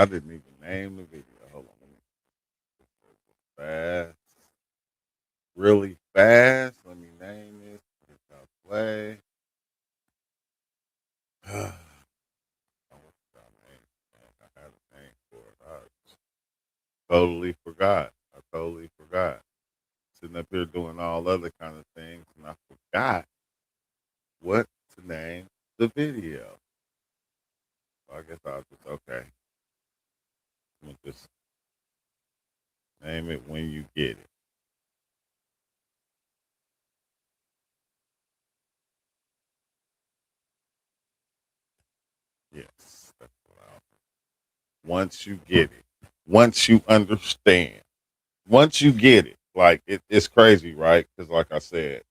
I didn't even name the video. Hold on, let me fast, really fast. Let me name this. Hit the play. What's that name? Man, I had a name for it. Totally forgot. I totally forgot. Sitting up here doing all other kind of things, and I forgot what to name the video. So I guess I'll just okay. I'm gonna just name it when you get it. Yes, that's what I'll once you get it, once you understand, once you get it, like it's crazy, right? Because like I said,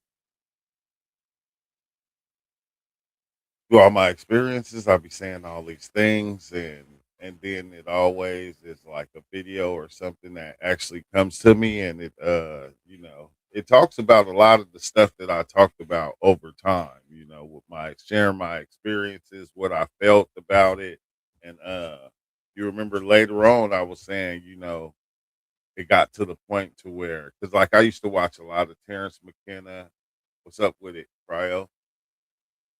through all my experiences, I'll be saying all these things, and then it always is like a video or something that actually comes to me, and it talks about a lot of the stuff that I talked about over time. With my sharing my experiences, what I felt about it, and you remember later on, I was saying, it got to the point to where, because like I used to watch a lot of Terrence McKenna. What's up with it, Cryo?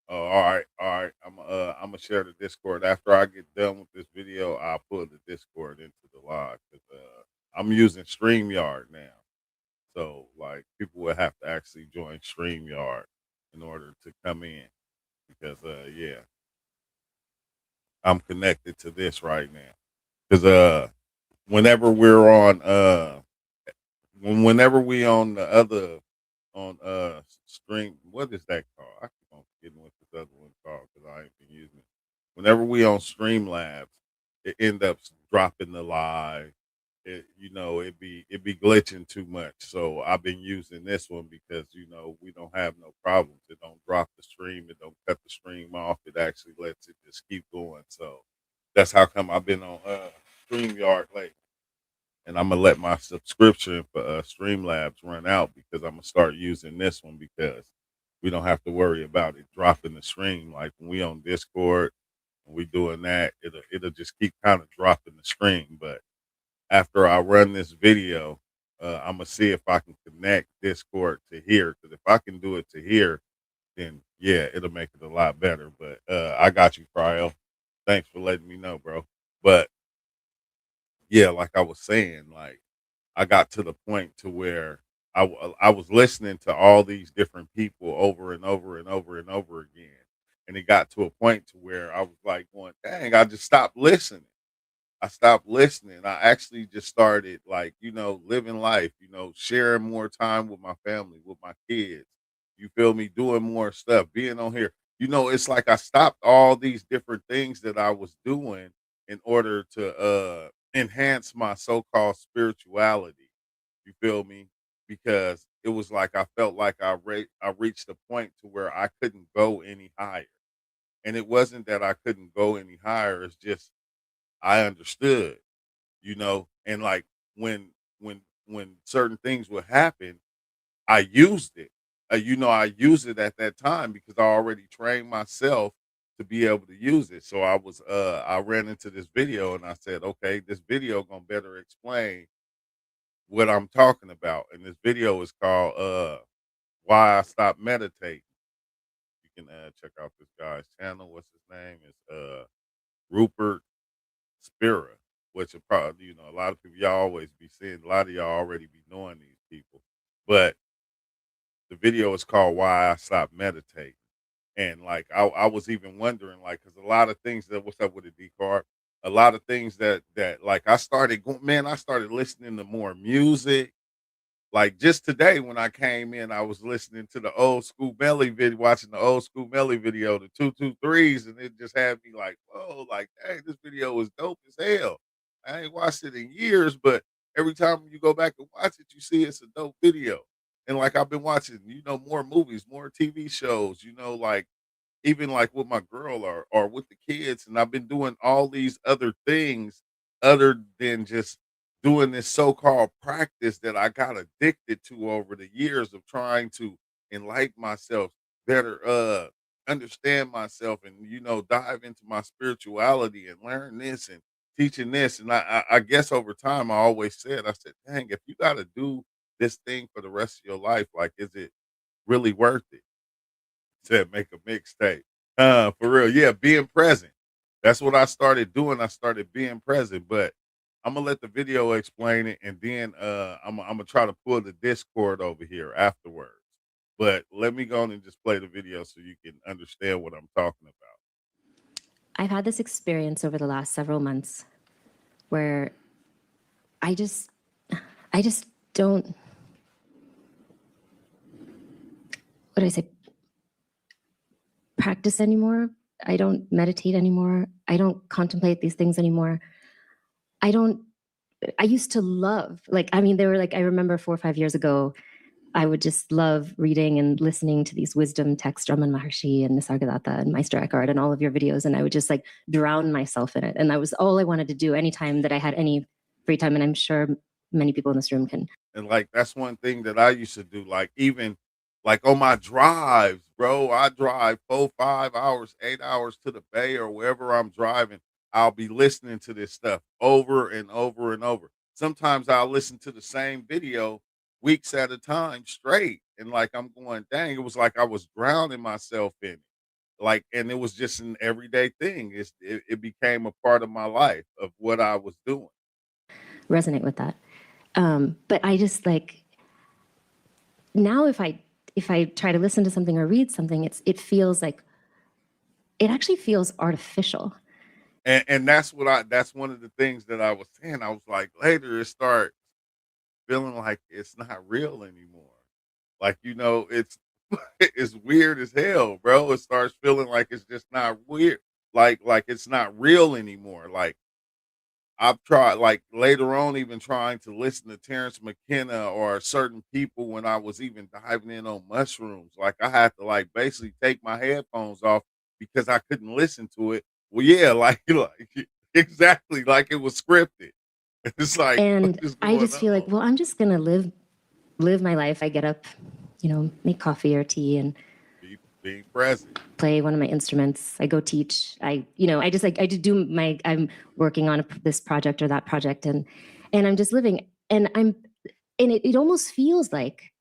Oh, all right, all right. I'm gonna share the Discord after I get done with this video. I'll put the Discord into the live because I'm using Streamyard now. So like people will have to actually join Streamyard in order to come in because yeah, I'm connected to this right now because whenever we're on whenever we on the other on stream, what is that called? I keep on forgetting what this other one called because I ain't been using it. Whenever we on Streamlabs, it end up dropping the live. It be glitching too much. So I've been using this one because we don't have no problems. It don't drop the stream. It don't cut the stream off. It actually lets it just keep going. So that's how come I've been on StreamYard lately, and I'm gonna let my subscription for Streamlabs run out because I'm gonna start using this one because we don't have to worry about it dropping the stream. Like when we on Discord and we doing that, it'll just keep kind of dropping the stream. But after I run this video, I'm gonna see if I can connect Discord to here. Because if I can do it to here, then yeah, it'll make it a lot better. But I got you, Cryo. Thanks for letting me know, bro. But yeah, like I was saying, like I got to the point to where I was listening to all these different people over and over and over and over again, and it got to a point to where I was like going, "Dang, I just stopped listening." I stopped listening. I actually just started like, living life, sharing more time with my family, with my kids. You feel me? Doing more stuff, being on here. It's like I stopped all these different things that I was doing in order to enhance my so-called spirituality. You feel me? Because it was like I felt like I reached a point to where I couldn't go any higher. And it wasn't that I couldn't go any higher, it's just I understood, and like when when certain things would happen, I used it. I used it at that time because I already trained myself to be able to use it. So I ran into this video and I said, okay, this video gonna better explain what I'm talking about. And this video is called Why I Stopped Meditating. You can check out this guy's channel. What's his name? It's Rupert Spira, which are probably, a lot of people y'all always be seeing. A lot of y'all already be knowing these people. But the video is called Why I Stopped Meditating. And like I was even wondering, like, because a lot of things that what's up with the D card, a lot of things that like I started going, man, I started listening to more music. Like just today when I came in, I was listening to the old school Melly video, watching the old school Melly video, the 223s, and it just had me like, whoa, like, hey, this video is dope as hell. I ain't watched it in years, but every time you go back and watch it, you see it's a dope video. And like I've been watching, more movies, more TV shows, like even like with my girl or with the kids, and I've been doing all these other things other than just doing this so-called practice that I got addicted to over the years of trying to enlighten myself better, understand myself, and dive into my spirituality and learn this and teaching this, and I guess over time I always said, I said, dang, if you got to do this thing for the rest of your life, like, is it really worth it? Said make a mixtape. For real. Yeah, being present. That's what I started doing. I started being present, but I'm gonna let the video explain it, and then I'm gonna try to pull the Discord over here afterwards. But let me go on and just play the video so you can understand what I'm talking about. I've had this experience over the last several months where I just I just don't, what do I say, practice anymore. I don't meditate anymore. I don't contemplate these things anymore. I don't I used to love, like, I mean, they were like, I remember 4 or 5 years ago, I would just love reading and listening to these wisdom texts, Raman Maharshi and Nisargadatta and Meister Eckhart and all of your videos. And I would just like drown myself in it. And that was all I wanted to do anytime that I had any free time. And I'm sure many people in this room can. And like that's one thing that I used to do. Like even like on my drives, bro. I drive 4, 5 hours, 8 hours to the bay or wherever I'm driving. I'll be listening to this stuff over and over and over. Sometimes I'll listen to the same video weeks at a time straight. And like I'm going, dang, it was like I was drowning myself in it. Like, and it was just an everyday thing. It became a part of my life of what I was doing. Resonate with that. But I just like, now if I try to listen to something or read something, it feels like, it actually feels artificial. And that's one of the things that I was saying. I was like, later it start feeling like it's not real anymore. Like, it's it's weird as hell, bro. It starts feeling like it's just not weird. Like it's not real anymore. Like I've tried, like later on, even trying to listen to Terrence McKenna or certain people when I was even diving in on mushrooms. Like I had to like basically take my headphones off because I couldn't listen to it. Well, yeah, like exactly, like it was scripted. It's like what And is I going just feel like, on? well, I'm just gonna live my life. I get up, make coffee or tea and Being present. play one of my instruments. I go teach. I just like, I just do my, I'm working on this project or that project, and I'm just living. And it almost feels like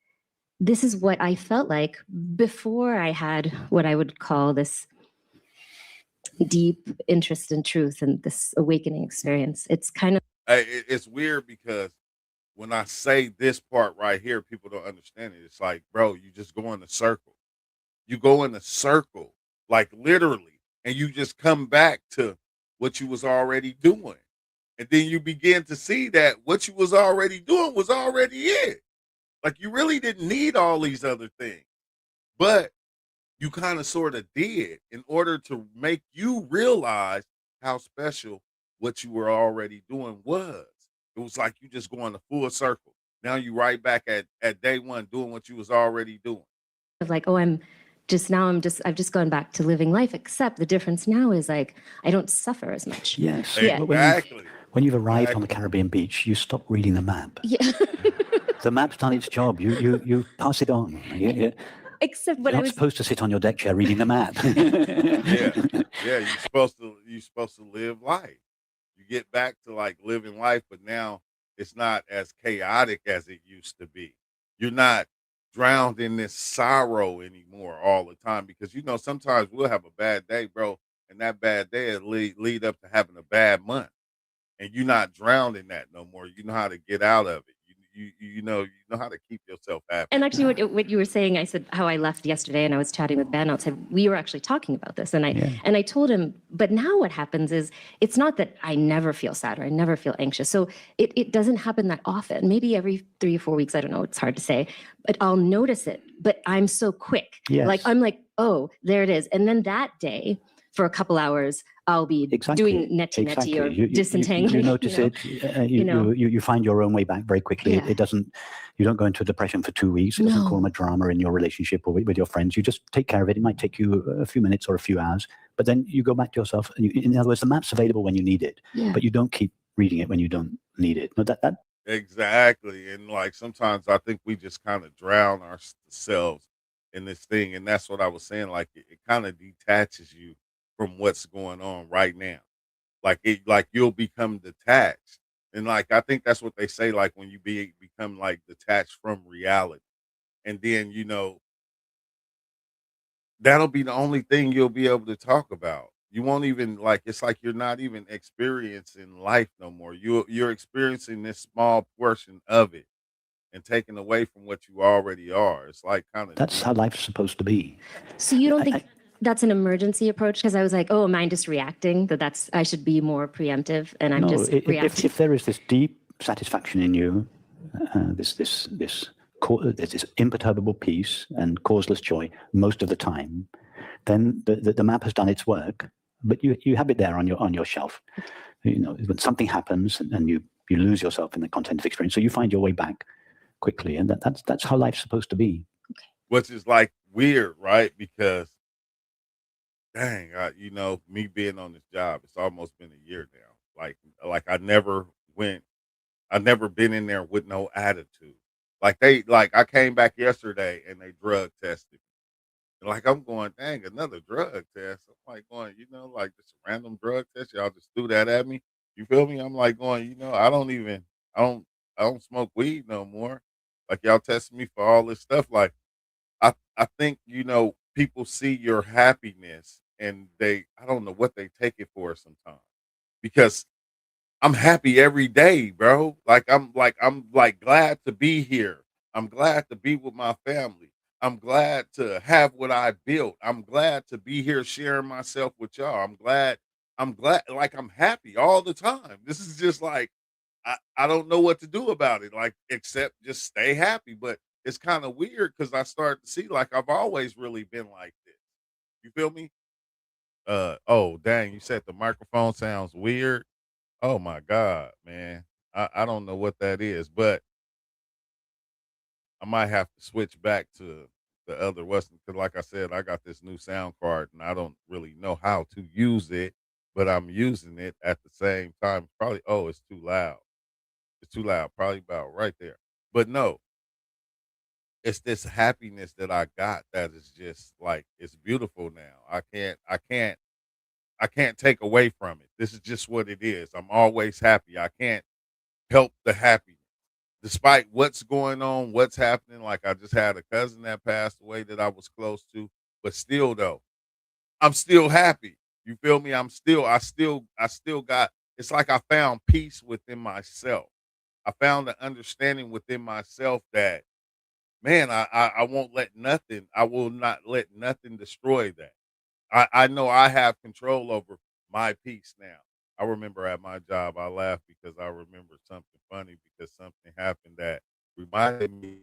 this is what I felt like before I had what I would call this deep interest in truth and this awakening experience. It's kind of, It's weird because when I say this part right here, people don't understand it. It's like, bro, you just go in a circle. You go in a circle, like literally, and you just come back to what you was already doing. And then you begin to see that what you was already doing was already it. Like you really didn't need all these other things. But you kind of sort of did in order to make you realize how special what you were already doing was. It was like you just going a full circle. Now you right back at day one doing what you was already doing. like, oh, I've just gone back to living life, except the difference now is like, I don't suffer as much. Yes. Yeah. Exactly. When you've arrived on the Exactly. Caribbean beach, you stop reading the map. Yeah. The map's done its job. You pass it on. Except You're what I not was, supposed to sit on your deck chair reading the map. Yeah. Yeah. You supposed to live life. You get back to like living life, but now it's not as chaotic as it used to be. You're not drowned in this sorrow anymore all the time because sometimes we'll have a bad day, bro, and that bad day will lead up to having a bad month, and you're not drowned in that no more. You know how to get out of it. You know how to keep yourself happy. and actually what you were saying, I said how I left yesterday and I was chatting with Ben outside. We were actually talking about this, and I told him, but now what happens is, it's not that I never feel sad or I never feel anxious. So it doesn't happen that often. Maybe every 3 or 4 weeks, I don't know, it's hard to say, but I'll notice it. But I'm so quick. Yes. Like I'm like, oh, there it is. And then that day for a couple hours, I'll be doing neti or disentangling. You notice it. You find your own way back very quickly. Yeah. You don't go into depression for 2 weeks. It doesn't cause a drama in your relationship or with your friends. You just take care of it. It might take you a few minutes or a few hours, but then you go back to yourself. In other words, the map's available when you need it, but you don't keep reading it when you don't need it. No, that Exactly. And like sometimes I think we just kind of drown ourselves in this thing. And that's what I was saying. Like it kind of detaches you from what's going on right now. like you'll become detached. And like I think that's what they say, like when you become like detached from reality. And then, that'll be the only thing you'll be able to talk about. You won't even like it's like you're not even experiencing life no more. You're experiencing this small portion of it and taken away from what you already are. It's like kind of That's how deep. life's supposed to be. So you don't I, think that's an emergency approach? Because I was like, oh, am I just reacting? That's I should be more preemptive, and I'm no, just reacting. if there is this deep satisfaction in you, this imperturbable peace and causeless joy most of the time, then the map has done its work. But you have it there on your shelf. When something happens and you lose yourself in the content of experience, so you find your way back quickly, and that's how life's supposed to be. Which is like weird, right? Because dang, me being on this job, it's almost been a year now. Like I never been in there with no attitude. Like I came back yesterday and they drug tested. And like I'm going, dang, another drug test. I'm like going, like just a random drug test. Y'all just threw that at me. You feel me? I'm like going, I don't I don't smoke weed no more. Like y'all testing me for all this stuff. Like I think, people see your happiness and I don't know what they take it for sometimes. Because I'm happy every day, bro. I'm glad to be here. I'm glad to be with my family. I'm glad to have what I built. I'm glad to be here sharing myself with y'all. I'm glad like I'm happy all the time. This is just like I don't know what to do about it, like except just stay happy. But it's kind of weird because I start to see like I've always really been like this. You feel me? Oh dang, you said the microphone sounds weird. Oh my god, man. I don't know what that is, but I might have to switch back to the other Western because, like I said, I got this new sound card and I don't really know how to use it, but I'm using it at the same time. Probably, oh, it's too loud. It's too loud. Probably about right there. But no, it's this happiness that I got that is just like it's beautiful now. I can't take away from it. This is just what it is. I'm always happy. I can't help the happiness despite what's going on, what's happening. Like I just had a cousin that passed away that I was close to, but still though, I'm still happy. You feel me? I still got it's like I found peace within myself. I found the understanding within myself that man, I won't let nothing, I will not let nothing destroy that. I know I have control over my peace now. I remember at my job, I laughed because I remember something funny because something happened that reminded me.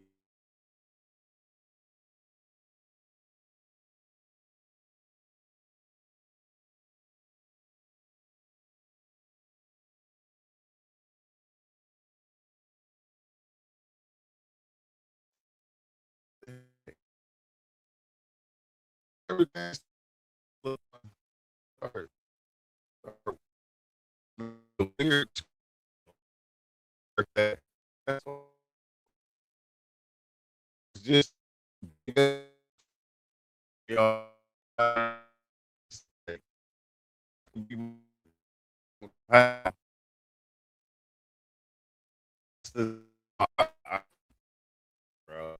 Everything started, started weird. That that's just you know, bro.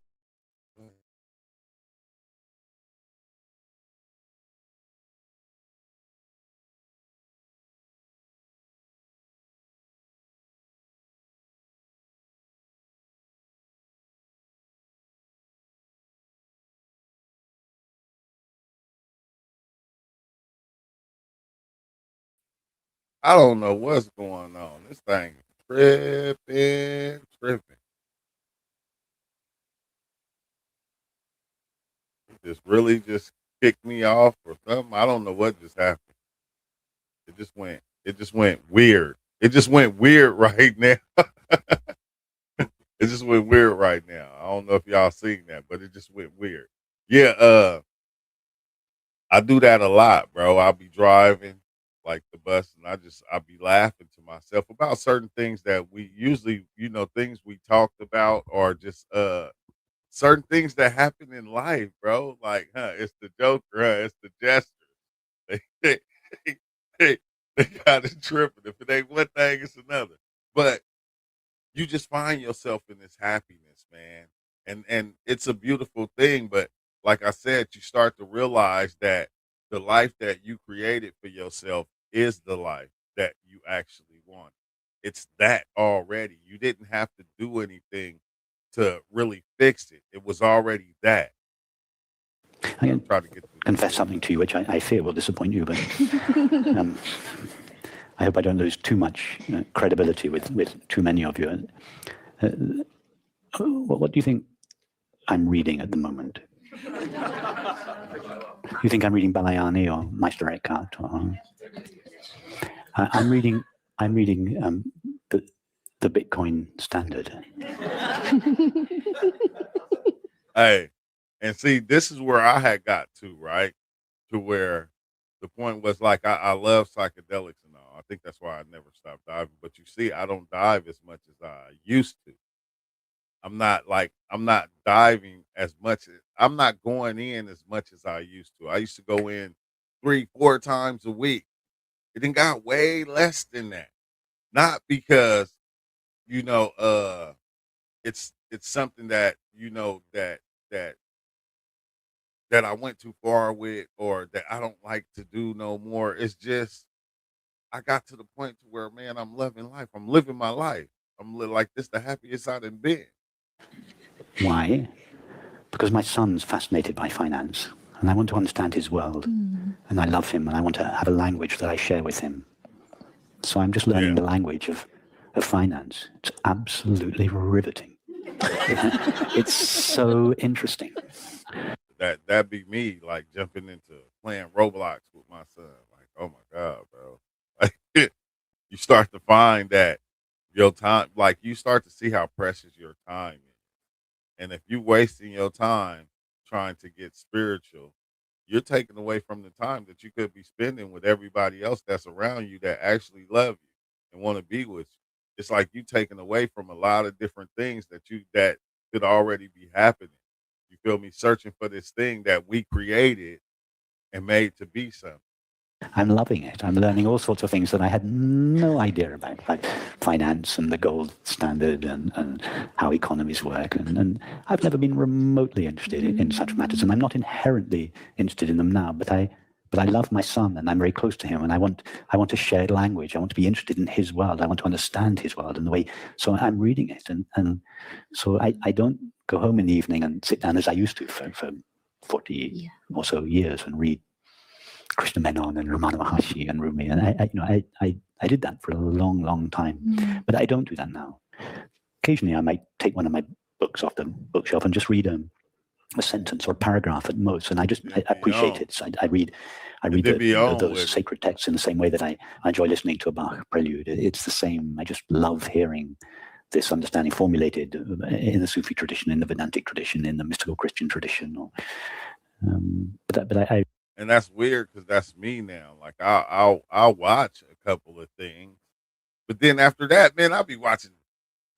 I don't know what's going on. This thing is tripping, tripping. It just really just kicked me off or something. I don't know what just happened. It just went weird. It just went weird right now. It just went weird right now. I don't know if y'all seen that, but it just went weird. Yeah, I do that a lot, bro. I'll be driving like the bus and I'll be laughing to myself about certain things that we usually, things we talked about or just certain things that happen in life, bro. Like, it's the joker, it's the jester. They got it tripping. If it ain't one thing, it's another. But you just find yourself in this happiness, man. And it's a beautiful thing, but like I said, you start to realize that the life that you created for yourself is the life that you actually want. It's that already. You didn't have to do anything to really fix it. It was already that. I I'm can trying to get to the confess truth. something to you, which I fear will disappoint you, but I hope I don't lose too much credibility with too many of you. What do you think I'm reading at the moment? You think I'm reading Balayani or Meister Eckhart? Or, I'm reading the Bitcoin Standard. Hey, and see, this is where I had got to, right? To where the point was like I love psychedelics and all. I think that's why I never stopped diving. But you see, I don't dive as much as I used to. I'm not diving as much as I'm not going in as much as I used to. I used to go in 3, 4 times a week. It then got way less than that. Not because, you know, it's something that, that that I went too far with or that I don't like to do no more. It's just I got to the point to where, man, I'm loving life. I'm living my life. Like this the happiest I done been. Why? Because my son's fascinated by finance, and I want to understand his world, and I love him, and I want to have a language that I share with him. So I'm just learning Yeah. the language of finance. It's absolutely riveting. It's so interesting. That be me like jumping into playing Roblox with my son. Like, oh my God, bro. Like you start to find that your time like you start to see how precious your time is. And if you wasting your time trying to get spiritual, you're taking away from the time that you could be spending with everybody else that's around you that actually love you and want to be with you. It's like you taking away from a lot of different things that could already be happening. You feel me? Searching for this thing that we created and made to be something. I'm loving it. I'm learning all sorts of things that I had no idea about, like finance and the gold standard and how economies work. And I've never been remotely interested in such matters, and I'm not inherently interested in them now. But I love my son, and I'm very close to him, and I want a shared language. I want to be interested in his world. I want to understand his world and the way. So I'm reading it, and so I don't go home in the evening and sit down as I used to for 40 or so years and read Krishna Menon and Ramana Maharshi and Rumi, and I did that for a long, long time, but I don't do that now. Occasionally, I might take one of my books off the bookshelf and just read a sentence or a paragraph at most, and I appreciate it. So I read those With it. sacred texts in the same way that I enjoy listening to a Bach prelude. It's the same. I just love hearing this understanding formulated in the Sufi tradition, in the Vedantic tradition, in the mystical Christian tradition. But I And that's weird because that's me now. Like I'll watch a couple of things, but then after that, man, I'll be watching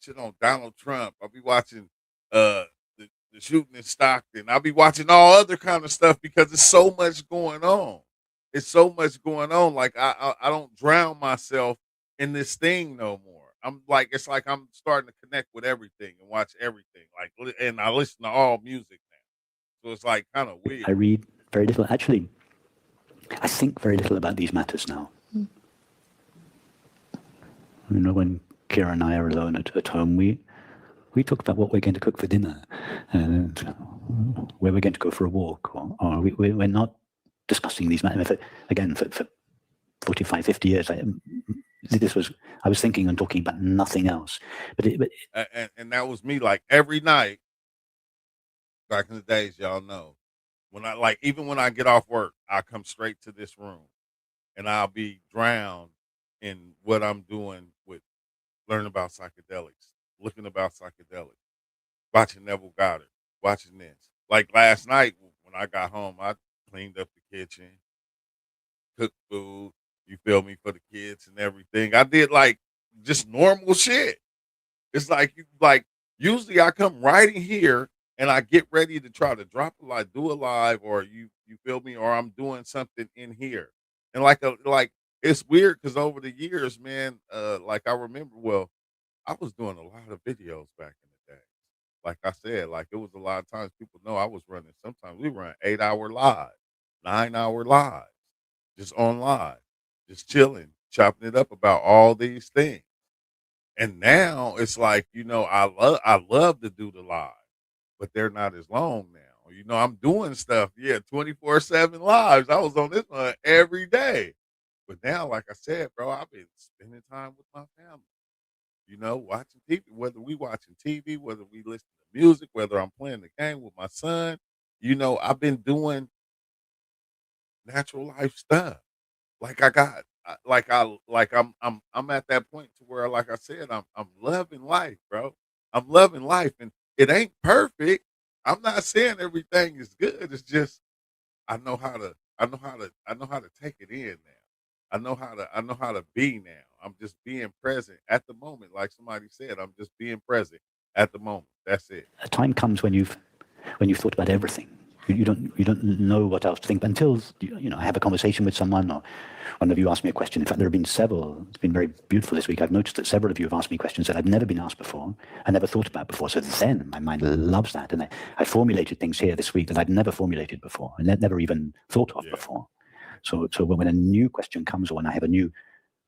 shit on Donald Trump. I'll be watching uh the shooting in Stockton. I'll be watching all other kind of stuff because it's so much going on. It's so much going on. Like I don't drown myself in this thing no more. I'm like it's like I'm starting to connect with everything and watch everything. And I listen to all music now. So it's like kind of I weird. read very little. Actually, I think very little about these matters now. When Kira and I are alone at home, we talk about what we're going to cook for dinner, and where we're going to go for a walk, or we're not discussing these matters. Again, for 45, 50 years, I was thinking and talking about nothing else. But And that was me like every night back in the days, y'all know. When I like even when I get off work, I come straight to this room and I'll be drowned in what I'm doing with learning about psychedelics, looking about psychedelics, watching Neville Goddard, watching this. Like last night when I got home, I cleaned up the kitchen, cooked food, you feel me, for the kids and everything. I did like just normal shit. It's like usually I come right in here and I get ready to try to drop a live, do a live, or you feel me, or I'm doing something in here. And like it's weird because over the years, man, like I remember, well, I was doing a lot of videos back in the day. Like I said, like it was a lot of times people know I was running. Sometimes we run 8 hour live, 9 hour live, just on live, just chilling, chopping it up about all these things. And now it's like, I love to do the live, but they're not as long now. I'm doing stuff, yeah, 24/7 lives. I was on this one every day. But now, like I said, bro, I've been spending time with my family, watching TV, whether we watching TV, whether we listen to music, whether I'm playing the game with my son. I've been doing natural life stuff. Like I got I'm at that point to where, like I said, I'm loving life, bro. I'm loving life, and it ain't perfect. I'm not saying everything is good. It's just I know how to take it in now. I know how to be now. I'm just being present at the moment. Like somebody said, I'm just being present at the moment. That's it. A time comes when you've thought about everything. You don't know what else to think until I have a conversation with someone, or one of you asked me a question. In fact, there have been several. It's been very beautiful this week. I've noticed that several of you have asked me questions that I've never been asked before, I never thought about before. So then my mind loves that, and I formulated things here this week that I'd never formulated before and never even thought of Yeah. before. So when a new question comes, or when I have a new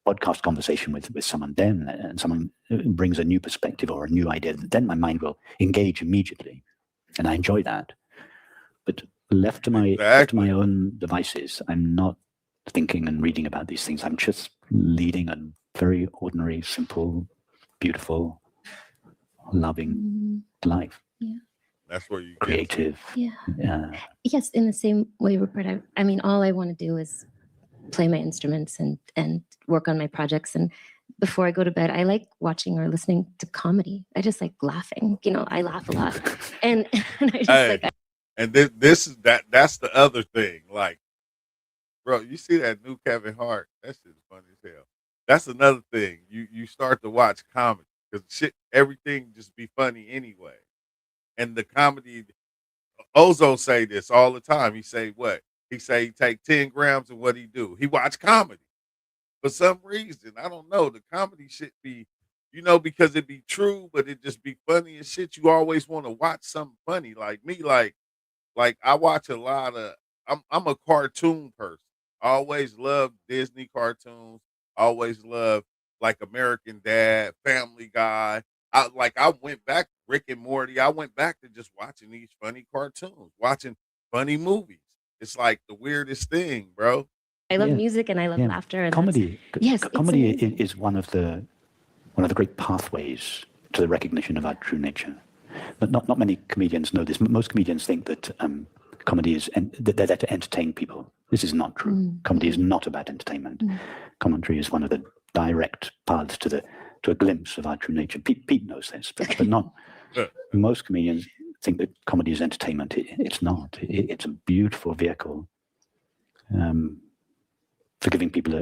podcast conversation with someone, then and someone brings a new perspective or a new idea, then my mind will engage immediately, and I enjoy that. But left to my own devices, I'm not thinking and reading about these things. I'm just leading a very ordinary, simple, beautiful, loving life. Yeah. That's where you creative. Yeah. Yes, in the same way, Rupert. I mean, all I want to do is play my instruments and work on my projects. And before I go to bed, I like watching or listening to comedy. I just like laughing. I laugh a lot, and I just and that's the other thing. Like, bro, you see that new Kevin Hart? That shit's funny as hell. That's another thing. You start to watch comedy because everything just be funny anyway. And the comedy, Ozo say this all the time. He say what? He say he take 10 grams and what he do? He watch comedy. For some reason, I don't know. The comedy shit be, because it be true, but it just be funny and shit. You always want to watch something funny. Like me, like I watch a lot of. I'm a cartoon person. I always love Disney cartoons. Always love like American Dad, Family Guy. I went back Rick and Morty. I went back to just watching these funny cartoons, watching funny movies. It's like the weirdest thing, bro. I love music and I love laughter. And comedy. Yes, comedy is one of the great pathways to the recognition of our true nature. But not many comedians know this. Most comedians think that comedy is that they're there to entertain people. This is not true. Comedy is not about entertainment. Commentary is one of the direct paths to a glimpse of our true nature. Pete knows this, but not most comedians think that comedy is entertainment. It's not. It's a beautiful vehicle for giving people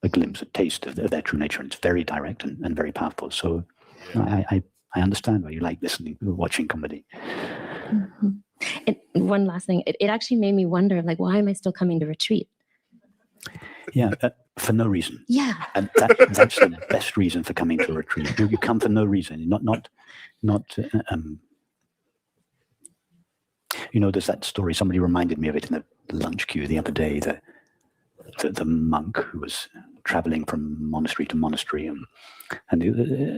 a glimpse, a taste of their true nature. And it's very direct and very powerful. So I understand why you like watching comedy. Mm-hmm. And one last thing, it actually made me wonder, like, why am I still coming to retreat? Yeah, for no reason. Yeah. And that's the best reason for coming to a retreat. You come for no reason, not there's that story, somebody reminded me of it in the lunch queue the other day, the monk who was traveling from monastery to monastery, and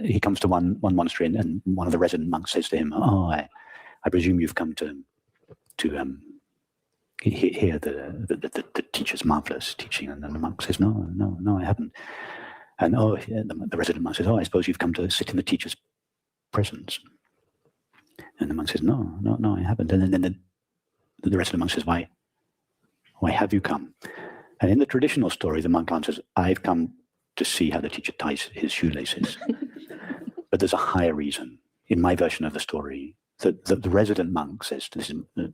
he comes to one monastery, and one of the resident monks says to him, "Oh, I presume you've come to hear the teacher's marvelous teaching." And then the monk says, "No, I haven't." And the resident monk says, "Oh, I suppose you've come to sit in the teacher's presence." And the monk says, "No, I haven't." And then the resident monk says, "Why have you come?" And in the traditional story, the monk answers, "I've come to see how the teacher ties his shoelaces." But there's a higher reason. In my version of the story, the resident monk says, this is a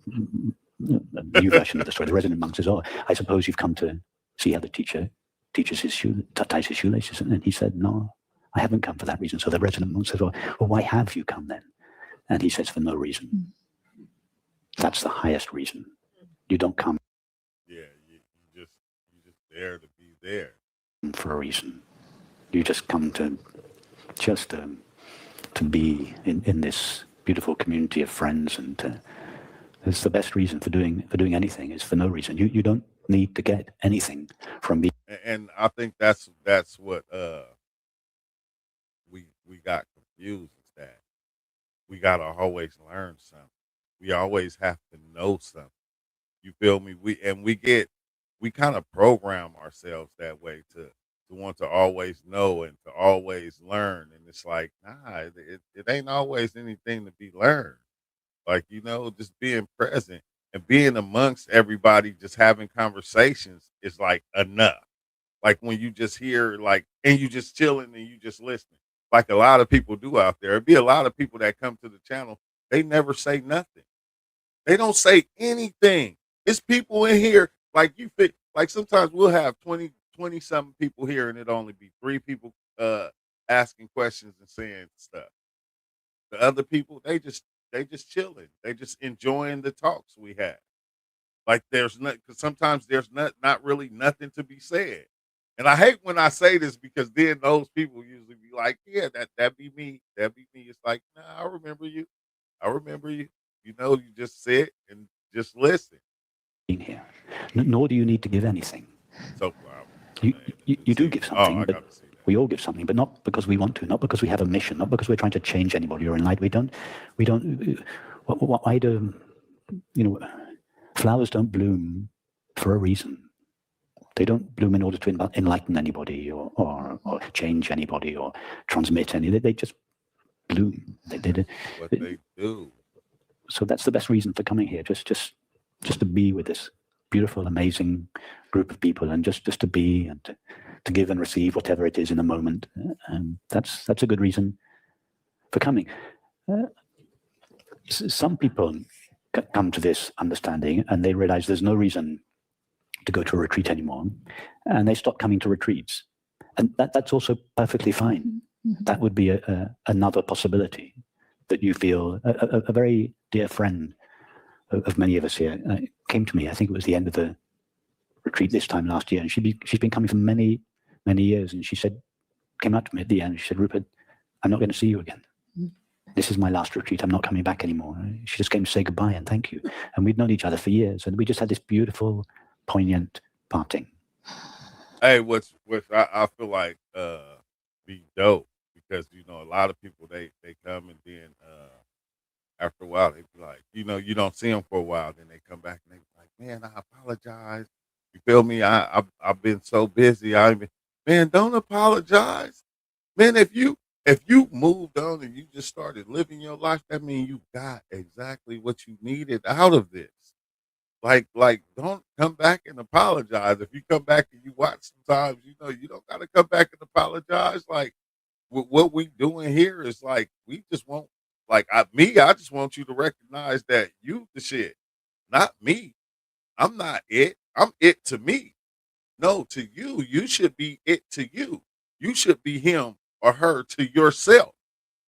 new version of the story, the resident monk says, "Oh, I suppose you've come to see how the teacher ties his shoelaces." And he said, "No, I haven't come for that reason." So the resident monk says, "Well, why have you come then?" And he says, "For no reason." That's the highest reason. You don't come. Yeah, you just there to be there. for a reason. You just come to just to be in this beautiful community of friends, and it's the best reason for doing anything is for no reason. You don't need to get anything from being. And I think that's what we got confused is that we gotta always learn something. We always have to know something. You feel me? We kind of program ourselves that way to want to always know and to always learn. And it's like, nah, it ain't always anything to be learned. Like, just being present and being amongst everybody, just having conversations is like enough. Like when you just hear like and you just chilling and you just listening. Like a lot of people do out there. It'd be a lot of people that come to the channel, they never say nothing. They don't say anything. It's people in here like you fit like sometimes we'll have 20 something people here and it only be three people asking questions and saying stuff. The other people, they just chilling. They just enjoying the talks we have. Like there's not because sometimes there's not really nothing to be said. And I hate when I say this because then those people usually be like, "Yeah, that be me. That be me." It's like, "Nah, I remember you. I remember you. You just sit and just listen." Here. Nor do you need to give anything. So wow, You, man, you do give oh, something, I but got to see that. we all give something, but not because we want to, not because we have a mission, not because we're trying to change anybody or enlighten. We don't. Why do flowers don't bloom for a reason? They don't bloom in order to enlighten anybody or change anybody or transmit any. They just bloom. That's what they do. So that's the best reason for coming here. Just to be with this beautiful, amazing group of people, and just to be and to give and receive whatever it is in the moment. And that's a good reason for coming. Some people come to this understanding and they realize there's no reason to go to a retreat anymore, and they stop coming to retreats, and that's also perfectly fine. Mm-hmm. That would be another possibility that you feel. A very dear friend of many of us here came to me. I think it was the end of the retreat this time last year, and she's been coming for many years, and she came up to me at the end. She said, "Rupert, I'm not going to see you again. This is my last retreat. I'm not coming back anymore." She just came to say goodbye and thank you. And we'd known each other for years, and we just had this beautiful, poignant parting. Hey, I feel like be dope because a lot of people they come and then after a while they be like you don't see them for a while then they come back and they be like, man, I apologize. You feel me? I've been so busy. Man, don't apologize. Man, if you moved on and you just started living your life, that means you got exactly what you needed out of this. Like, don't come back and apologize. If you come back and you watch sometimes, you don't gotta come back and apologize. Like what we doing here is like we just want like I just want you to recognize that you the shit, not me. I'm not it. I'm it to me. No, to you. You should be it to you. You should be him or her to yourself.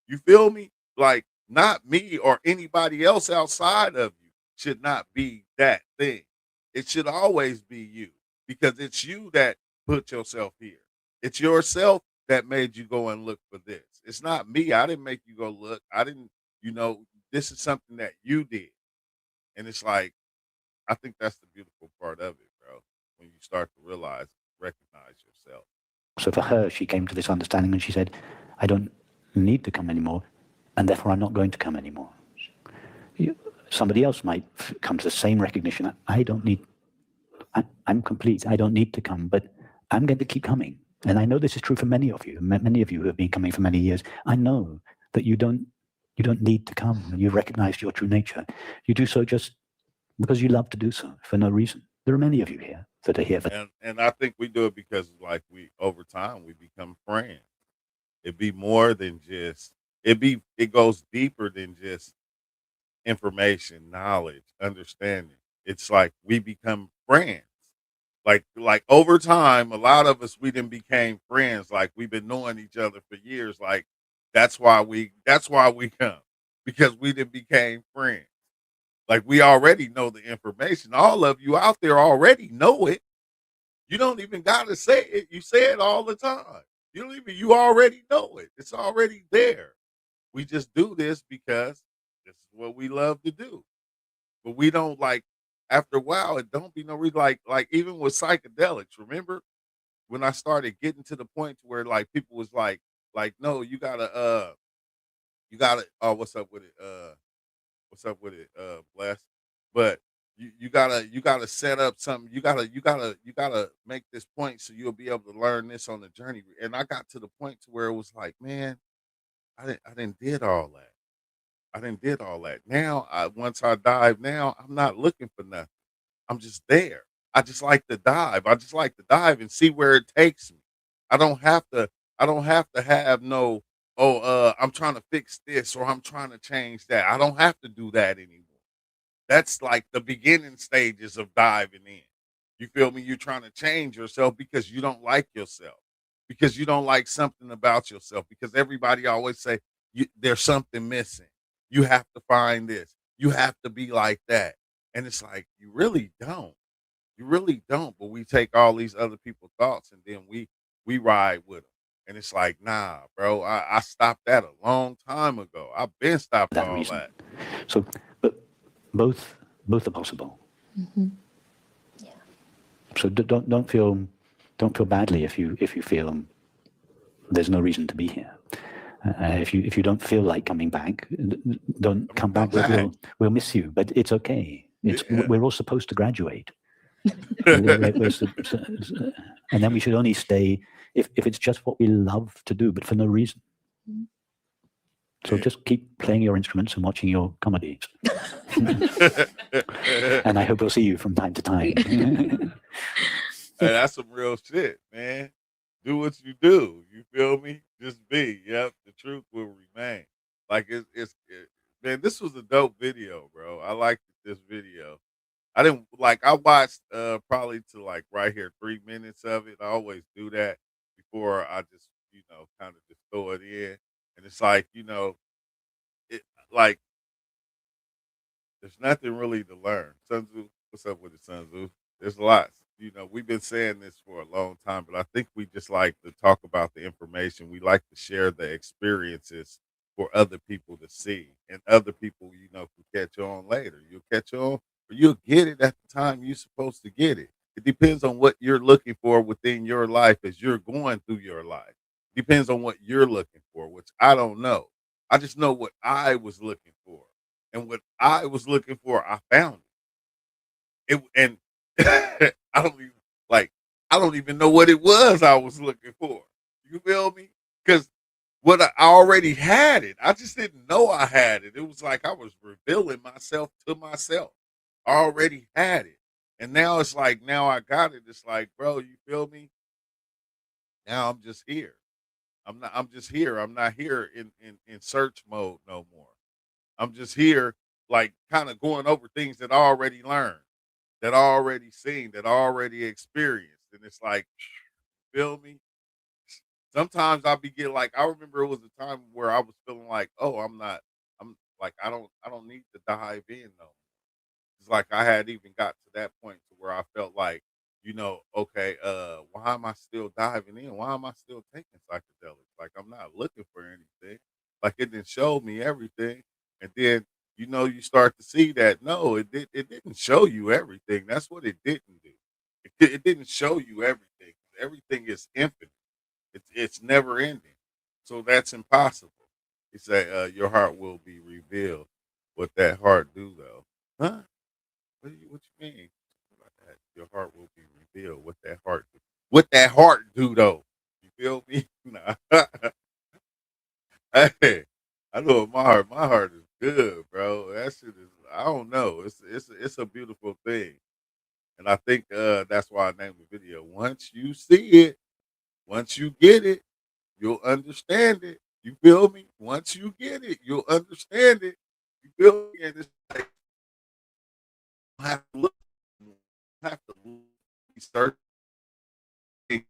You feel me? Like not me or anybody else outside of you should not be that thing. It should always be you because it's you that put yourself here. It's yourself that made you go and look for this. It's not me. I didn't make you go look. I didn't, this is something that you did. And it's like, I think that's the beautiful part of it, bro. When you start to realize, recognize yourself. So for her, she came to this understanding and she said, I don't need to come anymore, and therefore I'm not going to come anymore. Somebody else might come to the same recognition. I'm complete. I don't need to come, but I'm going to keep coming. And I know this is true for many of you who have been coming for many years. I know that you don't need to come, and you've recognized your true nature. You do so just because you love to do so for no reason. There are many of you here that are here for. And I think we do it because like we over time we become friends. It be more than just it goes deeper than just information, knowledge, understanding. It's like we become friends. Like over time, a lot of us we then became friends. Like we've been knowing each other for years. Like that's why we come because we then became friends. Like we already know the information. All of you out there already know it. You don't even gotta say it. You say it all the time. You already know it. It's already there. We just do this because this is what we love to do. But we don't like after a while it don't be no reason like even with psychedelics, remember? When I started getting to the point to where like people was like, no, you gotta oh what's up with it, bless. But you gotta set up something. You gotta make this point so you'll be able to learn this on the journey. And I got to the point to where it was like, man, I didn't did all that. I didn't did all that. Now once I dive now, I'm not looking for nothing. I'm just there. I just like to dive. I just like to dive and see where it takes me. I don't have to I don't have to have no, oh, I'm trying to fix this or I'm trying to change that. I don't have to do that anymore. That's like the beginning stages of diving in. You feel me? You're trying to change yourself because you don't like yourself, because you don't like something about yourself, because everybody always say there's something missing. You have to find this. You have to be like that. And it's like, you really don't. You really don't. But we take all these other people's thoughts and then we ride with them. And it's like, nah, bro, I stopped that a long time ago. I've been stopped that all reason. that. So, but both both are possible. Mm-hmm. Yeah. So don't feel badly if you feel there's no reason to be here. If you don't feel like coming back, don't I mean, come come back. back. We'll miss you, but it's okay. Yeah. We're all supposed to graduate. And then we should only stay if it's just what we love to do, but for no reason. So Yeah. just keep playing your instruments and watching your comedies. And I hope we'll see you from time to time. Hey, that's some real shit, man. Do what you do. You feel me? Just be. Yep. The truth will remain. Like man. This was a dope video, bro. I liked this video. I didn't like. I watched probably to like right here 3 minutes of it. I always do that before I just kind of just throw it in. And it's like it like there's nothing really to learn. Sun Tzu, what's up with it, Sun Tzu? There's lots. We've been saying this for a long time, but I think we just like to talk about the information. We like to share the experiences for other people to see, and other people, can catch on later. You'll catch on, or you'll get it at the time you're supposed to get it. It depends on what you're looking for within your life as you're going through your life. Depends on what you're looking for, which I don't know. I just know what I was looking for, and what I was looking for, I found it. And I don't even like. I don't even know what it was I was looking for. You feel me? Because I already had it. I just didn't know I had it. It was like I was revealing myself to myself. I already had it, and now it's like now I got it. It's like, bro, you feel me? Now I'm just here. I'm not. I'm just here. I'm not here in search mode no more. I'm just here, like, kind of going over things that I already learned, that I already seen, that I already experienced. And it's like, feel me? Sometimes I'll be getting like, I remember it was a time where I was feeling like, oh, I'm like, I don't need to dive in no. It's like I had even got to that point to where I felt like, okay, why am I still diving in? Why am I still taking psychedelics? Like I'm not looking for anything. Like it didn't show me everything. And then, you start to see that no, it didn't show you everything. That's what it didn't do. It didn't show you everything. Everything is infinite. It's never ending. So that's impossible. He said, your heart will be revealed. What that heart do though? Huh? What you mean? About that? Your heart will be revealed. What that heart do? What that heart do though? You feel me? Nah. Hey, I know my heart is good, bro. That shit is I don't know. It's a beautiful thing. And I think that's why I named the video. Once you see it, once you get it, you'll understand it. You feel me? Once you get it, you'll understand it. You feel me? And it's like you have to look, you have to research you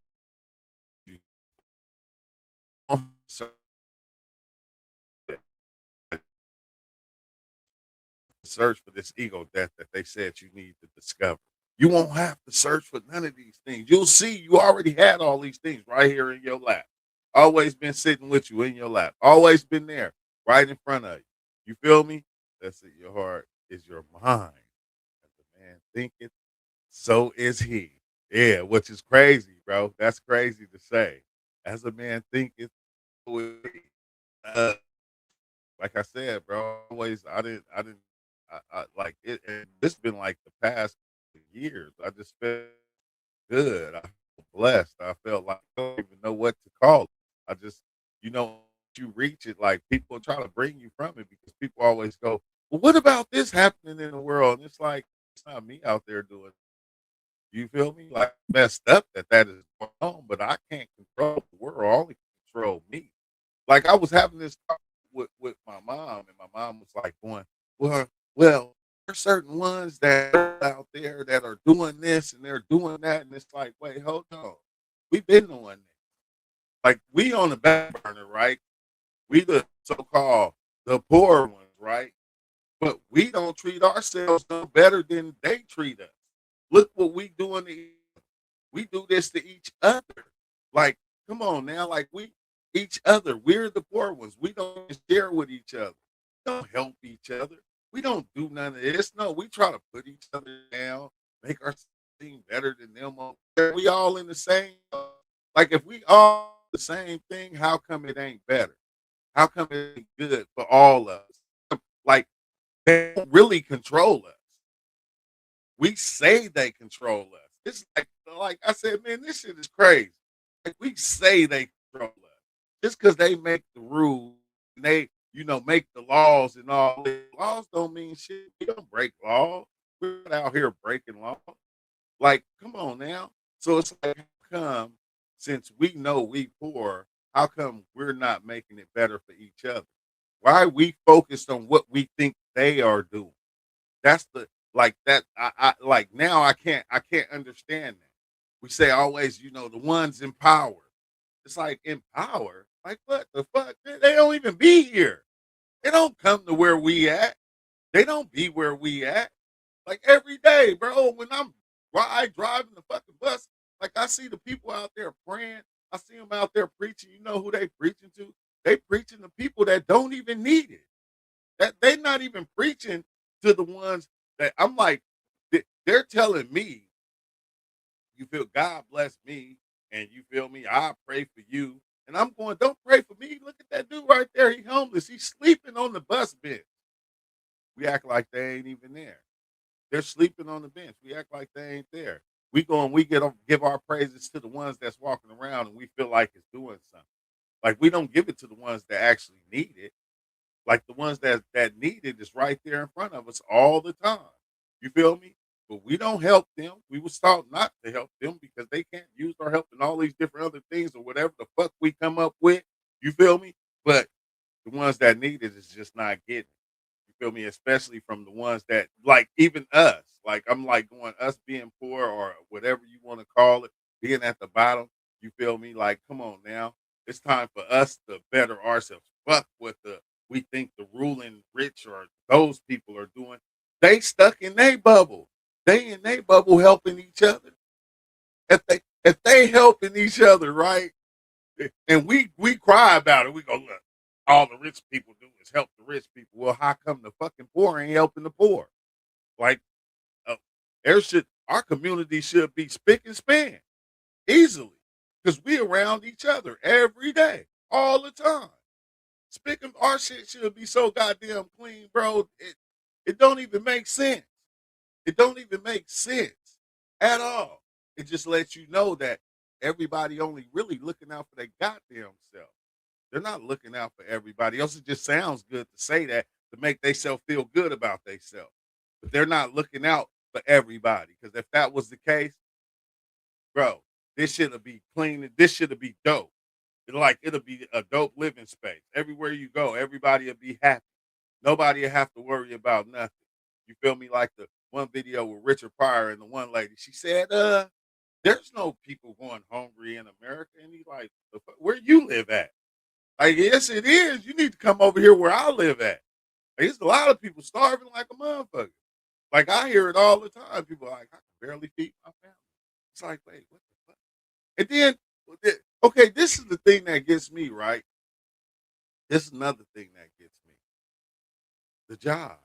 search for this ego death that they said you need to discover. You won't have to search for none of these things. You'll see you already had all these things right here in your lap. Always been sitting with you in your lap. Always been there, right in front of you. You feel me? That's it. Your heart is your mind. As a man thinketh, so is he. Yeah, which is crazy, bro. That's crazy to say. As a man thinketh, so is he. Uh, like I said, bro, always I like it. And this been like the past years. I just felt good. I felt blessed. I felt like I don't even know what to call it. I just, you know, you reach it, like people try to bring you from it because people always go, well, what about this happening in the world? And it's like, it's not me out there doing it. You feel me? Like messed up that is going on, but I can't control the world. I only control me. Like I was having this talk with my mom, and my mom was like going, well, there's certain ones that are out there that are doing this and they're doing that, and it's like, wait, hold on, we've been doing that. Like we on the back burner, right? We the so-called the poor ones, right? But we don't treat ourselves no better than they treat us. Look what we doing to we do this to each other. Like, come on now, like we each other. We're the poor ones. We don't share with each other. We don't help each other. We don't do none of this. No, we try to put each other down, make ourselves seem better than them. We all in the same. Like, if we all the same thing, how come it ain't better? How come it ain't good for all of us? Like, they don't really control us. We say they control us. It's like I said, man, this shit is crazy. Like we say they control us. Just because they make the rules and they, make the laws and all that. Laws don't mean shit. We don't break laws. We're not out here breaking laws. Like, come on now. So it's like, how come since we know we poor, how come we're not making it better for each other? Why are we focused on what we think they are doing? That's the like that I like now I can't understand that. We say always, the ones in power. It's like in power. Like what the fuck? They don't even be here. They don't come to where we at. They don't be where we at. Like every day, bro. When I driving the fucking bus, like I see the people out there praying. I see them out there preaching. You know who they preaching to? They preaching to people that don't even need it. That they not even preaching to the ones that I'm like, they're telling me, you feel God bless me, and you feel me, I pray for you. And I'm going, don't pray for me. Look at that dude right there. He homeless. He's sleeping on the bus bench. We act like they ain't even there. They're sleeping on the bench. We act like they ain't there. We go and we give our praises to the ones that's walking around and we feel like it's doing something. Like we don't give it to the ones that actually need it. Like the ones that need it is right there in front of us all the time. You feel me? But we don't help them. We was taught not to help them because they can't use our help in all these different other things or whatever the fuck we come up with. You feel me? But the ones that need it is just not getting it. You feel me? Especially from the ones that like even us. Like I'm like going us being poor or whatever you want to call it, being at the bottom. You feel me? Like, come on now. It's time for us to better ourselves. Fuck what we think the ruling rich or those people are doing. They stuck in their bubble. They in their bubble helping each other. If they helping each other, right? And we cry about it. We go, look, all the rich people do is help the rich people. Well, how come the fucking poor ain't helping the poor? Like, uh, our community should be spick and span easily because we around each other every day, all the time. Spick and our shit should be so goddamn clean, bro. It don't even make sense. It don't even make sense at all. It just lets you know that everybody only really looking out for their goddamn self. They're not looking out for everybody else. It just sounds good to say that to make themselves feel good about themselves. But they're not looking out for everybody. Because if that was the case, bro, this should be clean. This should be dope. Like it'll be a dope living space. Everywhere you go, everybody will be happy. Nobody will have to worry about nothing. You feel me? Like the one video with Richard Pryor and the one lady, she said, there's no people going hungry in America. And he's like, where you live at? Like, yes, it is. You need to come over here where I live at. Like, there's a lot of people starving like a motherfucker. Like I hear it all the time. People are like, I can barely feed my family. It's like, wait, what the fuck? And then, okay, this is the thing that gets me, right? This is another thing that gets me. The jobs.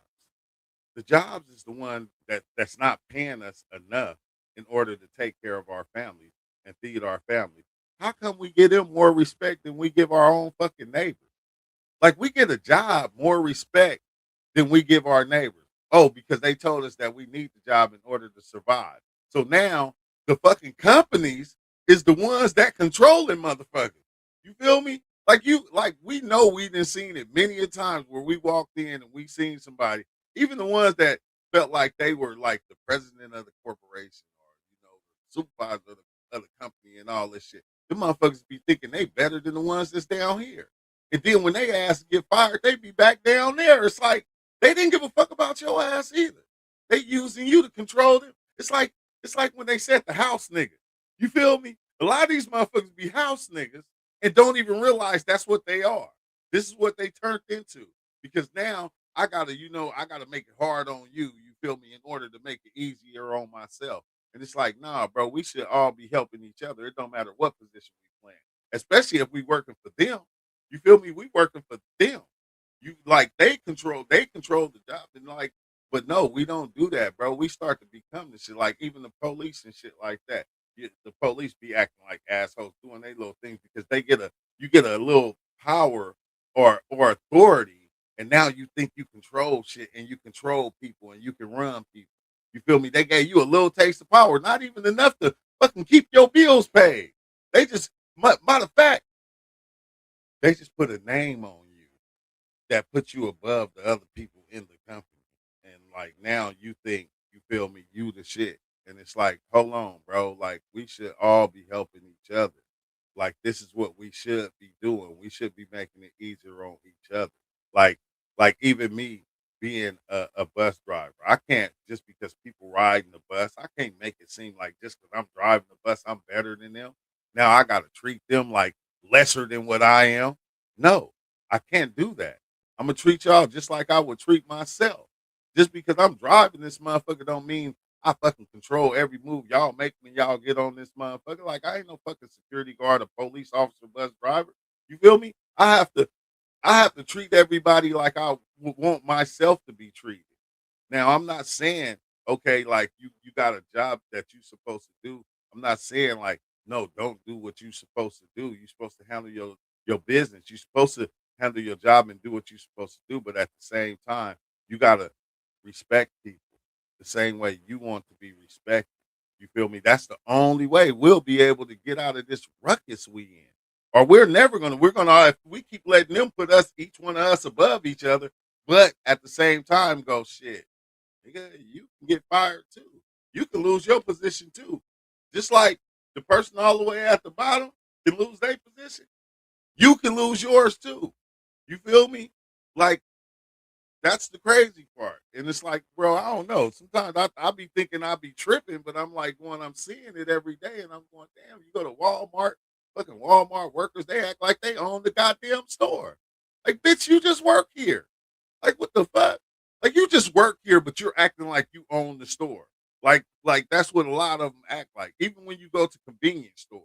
The jobs is the one that's not paying us enough in order to take care of our families and feed our families. How come we give them more respect than we give our own fucking neighbors? Like we get a job more respect than we give our neighbors. Oh, because they told us that we need the job in order to survive. So now the fucking companies is the ones that controlling motherfuckers. You feel me? Like we know we done seen it many a times where we walked in and we seen somebody, even the ones that felt like they were like the president of the corporation or supervisor of the company and all this shit. The motherfuckers be thinking they better than the ones that's down here. And then when they ask to get fired, they be back down there. It's like they didn't give a fuck about your ass either. They using you to control them. It's like when they said the house nigga. You feel me? A lot of these motherfuckers be house niggas and don't even realize that's what they are. This is what they turned into. Because now I gotta make it hard on you, you feel me, in order to make it easier on myself. And it's like, nah, bro, we should all be helping each other. It don't matter what position we playing. Especially if we working for them. You feel me? We working for them. You like they control the job and like, but no, we don't do that, bro. We start to become this shit. Like even the police and shit like that. The police be acting like assholes doing their little things because you get a little power or authority, and now you think you control shit and you control people and you can run people. You feel me? They gave you a little taste of power, not even enough to fucking keep your bills paid. They just, matter of fact, they just put a name on you that puts you above the other people in the company. And like now you think, you feel me, you the shit. And it's like, hold on, bro. Like we should all be helping each other. Like this is what we should be doing. We should be making it easier on each other. Like, like even me being a bus driver, I can't just because people riding the bus, I can't make it seem like just because I'm driving the bus, I'm better than them. Now I got to treat them like lesser than what I am. No, I can't do that. I'm gonna treat y'all just like I would treat myself. Just because I'm driving this motherfucker don't mean I fucking control every move y'all make when y'all get on this motherfucker. Like I ain't no fucking security guard, a police officer, bus driver. You feel me? I have to treat everybody like I would want myself to be treated. Now, I'm not saying, okay, like you got a job that you supposed to do. I'm not saying like, no, don't do what you supposed to do. You're supposed to handle your business. You're supposed to handle your job and do what you're supposed to do. But at the same time, you gotta respect people the same way you want to be respected. You feel me? That's the only way we'll be able to get out of this ruckus we in. Or we're gonna if we keep letting them put us each one of us above each other, but at the same time go shit. Nigga, you can get fired too. You can lose your position too. Just like the person all the way at the bottom can lose their position. You can lose yours too. You feel me? Like that's the crazy part. And it's like, bro, I don't know. Sometimes I be thinking I be tripping, but I'm like going, I'm seeing it every day, and I'm going, damn, you go to Walmart, fucking Walmart workers, they act like they own the goddamn store. Like, bitch, you just work here. Like, what the fuck? Like, you just work here, but you're acting like you own the store. Like that's what a lot of them act like. Even when you go to convenience stores,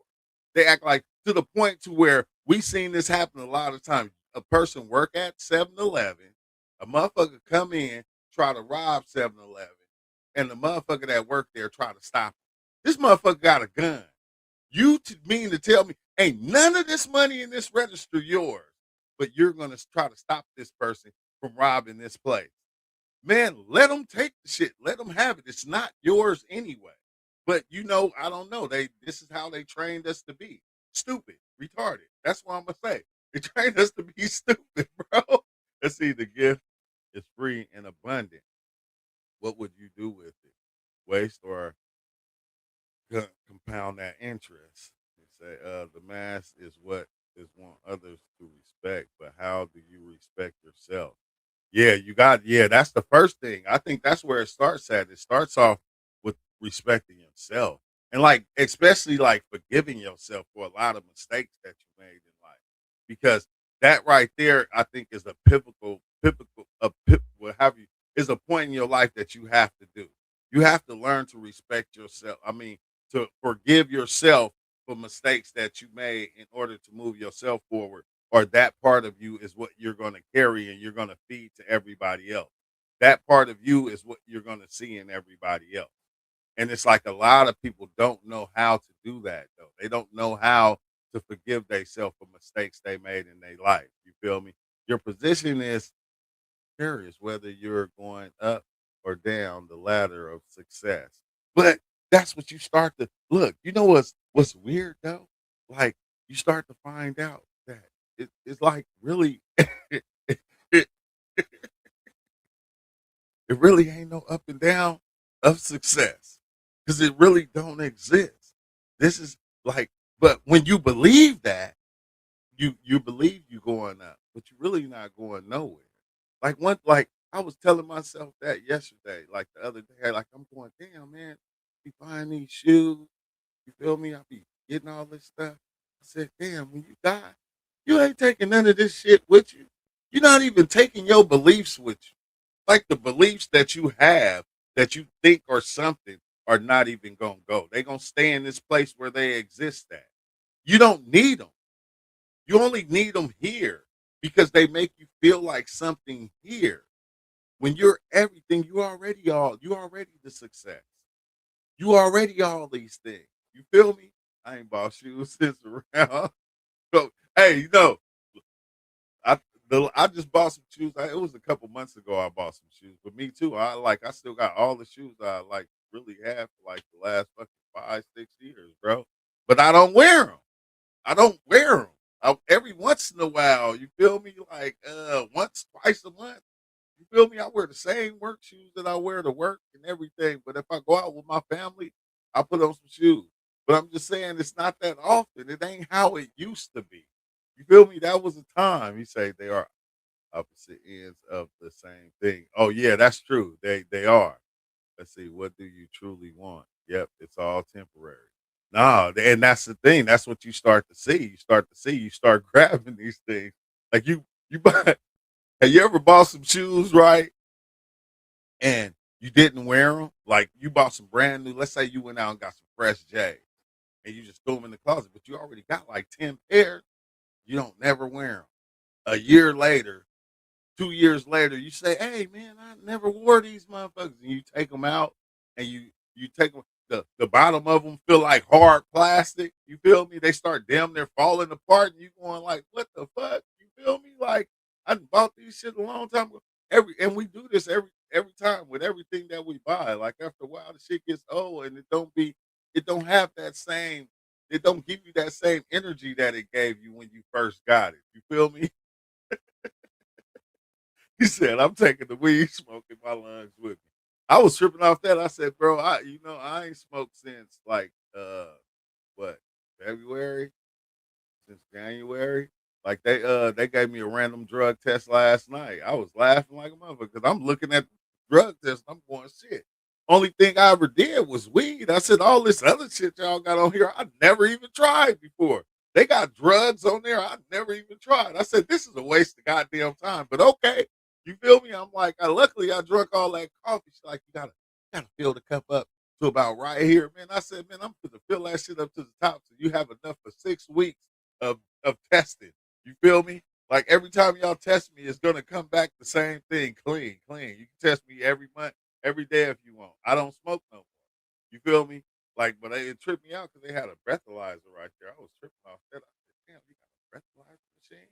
they act like to the point to where we seen this happen a lot of times. A person work at 7-Eleven, a motherfucker come in, try to rob 7-Eleven, and the motherfucker that worked there try to stop him. This motherfucker got a gun. You mean to tell me ain't none of this money in this register yours, but you're gonna try to stop this person from robbing this place? Man, let them take the shit. Let them have it. It's not yours anyway. But I don't know. This is how they trained us to be. Stupid, retarded. That's what I'm gonna say. They trained us to be stupid, bro. Let's see, the gift is free and abundant. What would you do with it? Waste or compound that interest? They say the mass is what is want others to respect, but how do you respect yourself? Yeah, that's the first thing. I think that's where it starts at. It starts off with respecting yourself. And like especially like forgiving yourself for a lot of mistakes that you made in life. Because that right there, I think is a pivotal what have you is a point in your life that you have to do. You have to learn to respect yourself. I mean, to forgive yourself for mistakes that you made in order to move yourself forward, or that part of you is what you're going to carry and you're going to feed to everybody else. That part of you is what you're going to see in everybody else. And it's like a lot of people don't know how to do that though. They don't know how to forgive themselves for mistakes they made in their life. You feel me? Your position is curious whether you're going up or down the ladder of success. But that's what you start to look. You know what's weird though? Like you start to find out that it's like really it really ain't no up and down of success because it really don't exist. This is like, but when you believe that, you believe you going up, but you really not going nowhere. Like I was telling myself that yesterday, like the other day, like I'm going, damn man, be buying these shoes. You feel me? I be getting all this stuff. I said, damn, when you die, you ain't taking none of this shit with you. You're not even taking your beliefs with you. Like the beliefs that you have that you think or something are not even gonna go. They gonna stay in this place where they exist at. You don't need them. You only need them here because they make you feel like something here. When you're everything, you already the success. You already all these things. You feel me? I ain't bought shoes since around. So, hey, I I just bought some shoes. It was a couple months ago I bought some shoes. But me too. I still got all the shoes I like really have for like the last fucking 5, 6 years, bro. But I don't wear them. I don't wear them. Every once in a while, you feel me? Like once, twice a month. You feel me? I wear the same work shoes that I wear to work and everything. But if I go out with my family, I put on some shoes. But I'm just saying it's not that often. It ain't how it used to be. You feel me? That was a time. You say they are opposite ends of the same thing. Oh yeah, that's true. They are. Let's see. What do you truly want? Yep, it's all temporary. No, and that's the thing. That's what you start to see. You start to see. You start grabbing these things. Like you buy. Have you ever bought some shoes, right? And you didn't wear them? Like you bought some brand new. Let's say you went out and got some fresh J's, and you just threw them in the closet, but you already got like 10 pairs. You don't never wear them. A year later, 2 years later, you say, "Hey, man, I never wore these motherfuckers," and you take them out, and you take them. The bottom of them feel like hard plastic. You feel me? They start damn near falling apart, and you going like, "What the fuck?" You feel me? Like I bought these shit a long time ago. And we do this every time with everything that we buy. Like after a while, the shit gets old, and it don't have that same. It don't give you that same energy that it gave you when you first got it. You feel me? He said, "I'm taking the weed smoke in my lungs with me." I was tripping off that. I said, "Bro, I ain't smoked since like what February, since January. Like they gave me a random drug test last night. I was laughing like a motherfucker because I'm looking at the drug test. I'm going shit. Only thing I ever did was weed. I said all this other shit y'all got on here, I never even tried before. They got drugs on there I never even tried. I said this is a waste of goddamn time. But okay, you feel me? I'm like, luckily I drunk all that coffee. She's like, you gotta fill the cup up to about right here, man. I said, man, I'm gonna fill that shit up to the top so you have enough for 6 weeks of testing. You feel me? Like every time y'all test me, it's gonna come back the same thing, clean, clean. You can test me every month, every day if you want. I don't smoke no more. You feel me? Like, but it tripped me out because they had a breathalyzer right there. I was tripping off that. I said, damn, you got a breathalyzer machine?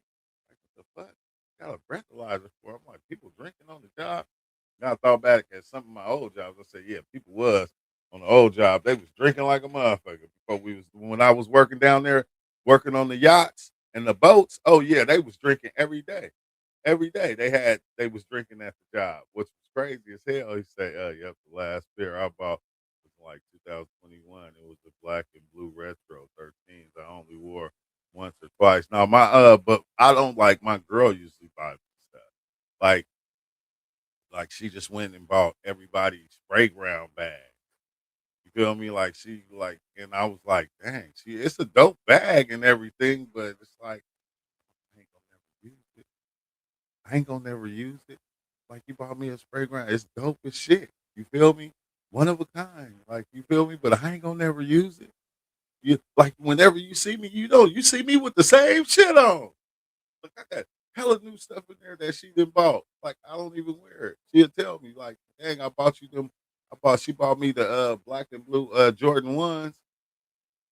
Like, what the fuck? Got a breathalyzer for? I'm like, people drinking on the job. Now I thought back at some of my old jobs. I said, yeah, people was on the old job. They was drinking like a motherfucker before we was when I was working down there, working on the yachts and the boats. Oh yeah, they was drinking every day. Every day they was drinking at the job, which was crazy as hell. He say, yep, the last beer I bought was like 2021. It was the black and blue retro 13s. I only wore once or twice. Now my but I don't like my girl usually buys stuff. Like like she just went and bought everybody's spray ground bag. You feel me? Like she like, and I was like, dang, it's a dope bag and everything, but it's like I ain't gonna never use it. I ain't gonna never use it. Like you bought me a spray ground. It's dope as shit. You feel me? One of a kind. Like you feel me? But I ain't gonna never use it. You like whenever you see me, you see me with the same shit on. Look, I got hella new stuff in there that she done bought. Like I don't even wear it. She'll tell me like, "Dang, I bought you them." She bought me the black and blue Jordan ones.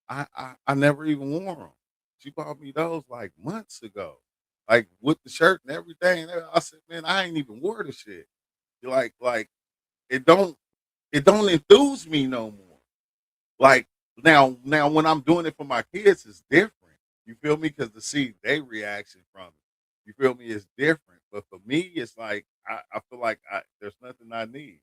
I never even wore them. She bought me those like months ago, like with the shirt and everything. I said, "Man, I ain't even wore the shit." Like it don't it don't enthuse me no more. Like now when I'm doing it for my kids, it's different. You feel me? Because to see their reaction from it, you feel me, it's different. But for me, it's like I feel like there's nothing I need.